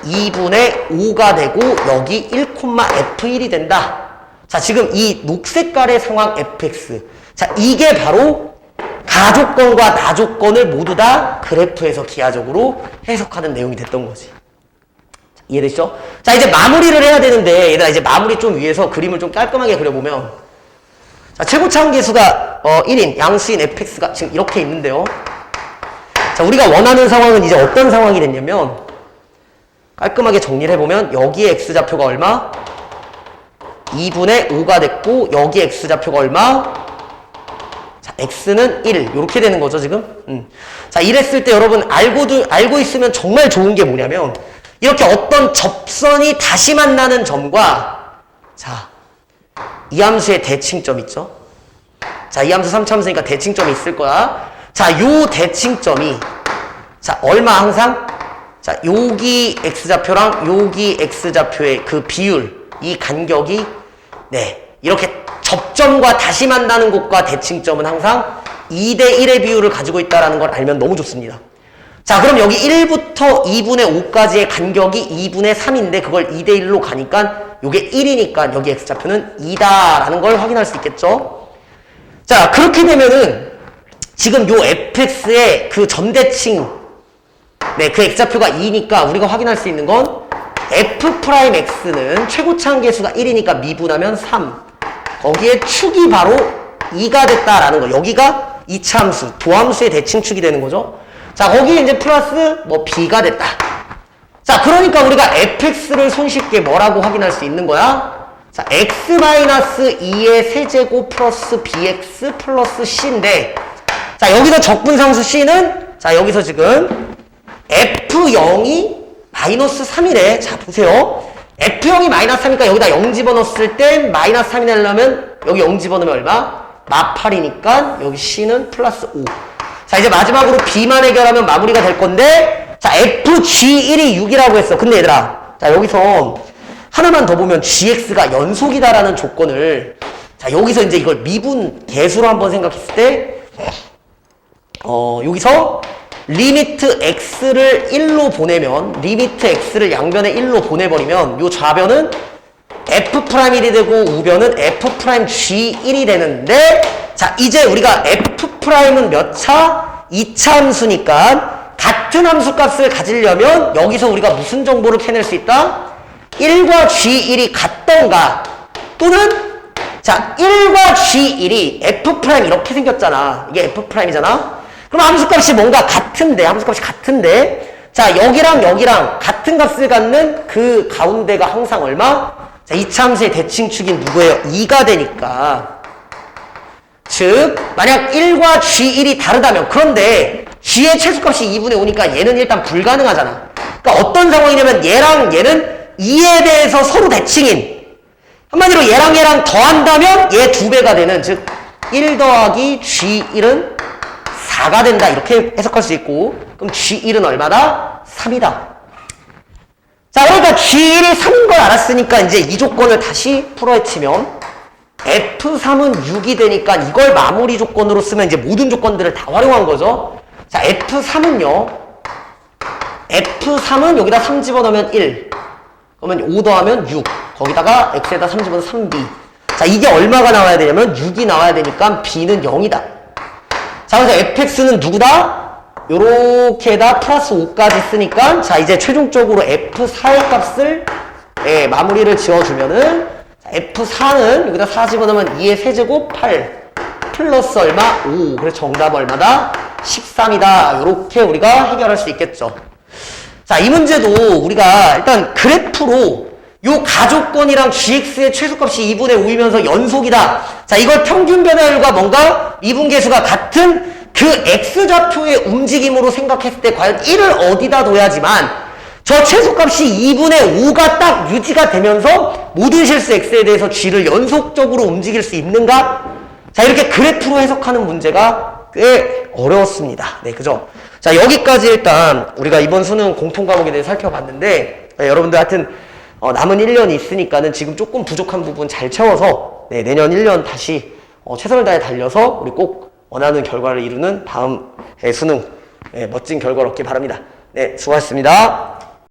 2분의 5가 되고 여기 1,f1이 된다. 자, 지금 이 녹색깔의 상황 fx. 자, 이게 바로 가조건과 나조건을 모두 다 그래프에서 기하적으로 해석하는 내용이 됐던 거지. 자, 이해되시죠? 자, 이제 마무리를 해야 되는데 얘들아 이제 마무리 좀 위해서 그림을 좀 깔끔하게 그려보면 자, 최고차함계수가 1인 양수인 fx가 지금 이렇게 있는데요. 자, 우리가 원하는 상황은 이제 어떤 상황이 됐냐면 깔끔하게 정리를 해보면 여기에 x좌표가 얼마? 2분의 5가 됐고 여기 x좌표가 얼마? 자, x는 1 이렇게 되는 거죠 지금. 자, 이랬을 때 여러분 알고 있으면 정말 좋은 게 뭐냐면 이렇게 어떤 접선이 다시 만나는 점과 자, 이 함수의 대칭점 있죠? 자, 이 함수 3차함수니까 대칭점이 있을 거야. 자, 요 대칭점이 자, 얼마 항상? 자, 여기 x좌표랑 여기 x좌표의 그 비율, 이 간격이 네, 이렇게 접점과 다시 만나는 곳과 대칭점은 항상 2대1의 비율을 가지고 있다는 걸 알면 너무 좋습니다. 자, 그럼 여기 1부터 2분의 5까지의 간격이 2분의 3인데 그걸 2대1로 가니까 요게 1이니까 여기 x좌표는 2다라는 걸 확인할 수 있겠죠? 자, 그렇게 되면은 지금 요 fx의 그 점대칭 네, 그 x좌표가 2니까 우리가 확인할 수 있는 건 f'x는 최고차함계수가 1이니까 미분하면 3. 거기에 축이 바로 2가 됐다라는 거. 여기가 2차함수, 도함수의 대칭축이 되는 거죠. 자, 거기에 이제 플러스 뭐 b가 됐다. 자, 그러니까 우리가 fx를 손쉽게 뭐라고 확인할 수 있는 거야? 자, x-2의 세제곱 플러스 bx 플러스 c인데 자, 여기서 적분상수 c는 자, 여기서 지금 f0이 마이너스 3이래. 자, 보세요. F0이 마이너스 3이니까 여기다 0 집어넣었을 때 마이너스 3이 되려면 여기 0 집어넣으면 얼마? -8이니까 여기 C는 플러스 5. 자, 이제 마지막으로 B만 해결하면 마무리가 될 건데 자, FG1이 6이라고 했어. 근데 얘들아, 자, 여기서 하나만 더 보면 GX가 연속이다라는 조건을 자, 여기서 이제 이걸 미분 계수로 한번 생각했을 때 여기서 리미트 x를 1로 보내면 리미트 x를 양변에 1로 보내버리면 요 좌변은 f'1이 되고 우변은 f'g1이 되는데 자, 이제 우리가 f'은 몇 차? 2차 함수니까 같은 함수 값을 가지려면 여기서 우리가 무슨 정보를 캐낼 수 있다? 1과 g1이 같던가 또는 자, 1과 g1이 f' 이렇게 생겼잖아. 이게 f'이잖아. 그럼 함수값이 뭔가 같은데, 함수값이 같은데, 자, 여기랑 여기랑 같은 값을 갖는 그 가운데가 항상 얼마? 자, 2차 함수의 대칭축인 누구예요? 2가 되니까. 즉, 만약 1과 G1이 다르다면, 그런데 G의 최소값이 2분의 5니까 얘는 일단 불가능하잖아. 그러니까 어떤 상황이냐면 얘랑 얘는 2에 대해서 서로 대칭인. 한마디로 얘랑 얘랑 더한다면 얘 2배가 되는, 즉, 1 더하기 G1은 4가 된다. 이렇게 해석할 수 있고 그럼 G1은 얼마다? 3이다. 자, 그러니까 G1이 3인 걸 알았으니까 이제 이 조건을 다시 풀어헤치면 F3은 6이 되니까 이걸 마무리 조건으로 쓰면 이제 모든 조건들을 다 활용한 거죠. 자, F3은요. F3은 여기다 3 집어넣으면 1. 그러면 5 더하면 6. 거기다가 X에다 3 집어넣으면 3B. 자, 이게 얼마가 나와야 되냐면 6이 나와야 되니까 B는 0이다. 자, 그래서 fx는 누구다? 요렇게다 플러스 5까지 쓰니까 자, 이제 최종적으로 f4의 값을 마무리를 지어주면은 자, F4는 여기다 4 집어넣으면 2의 세제곱 8 플러스 얼마? 5. 그래서 정답 얼마다? 13이다. 이렇게 우리가 해결할 수 있겠죠. 자, 이 문제도 우리가 일단 그래프로 요 가족권이랑 gx의 최소값이 2분의 5이면서 연속이다. 자, 이걸 평균 변화율과 뭔가 미분계수가 같은 그 x좌표의 움직임으로 생각했을 때 과연 1을 어디다 둬야지만 저 최소값이 2분의 5가 딱 유지가 되면서 모든 실수 x에 대해서 g를 연속적으로 움직일 수 있는가? 자, 이렇게 그래프로 해석하는 문제가 꽤 어려웠습니다. 네, 그죠? 자, 여기까지 일단 우리가 이번 수능 공통 과목에 대해 살펴봤는데, 여러분들 하여튼 남은 1년이 있으니까는 지금 조금 부족한 부분 잘 채워서 내년 1년 다시 최선을 다해 달려서 우리 꼭 원하는 결과를 이루는 다음 수능 멋진 결과를 얻기 바랍니다. 네, 수고하셨습니다.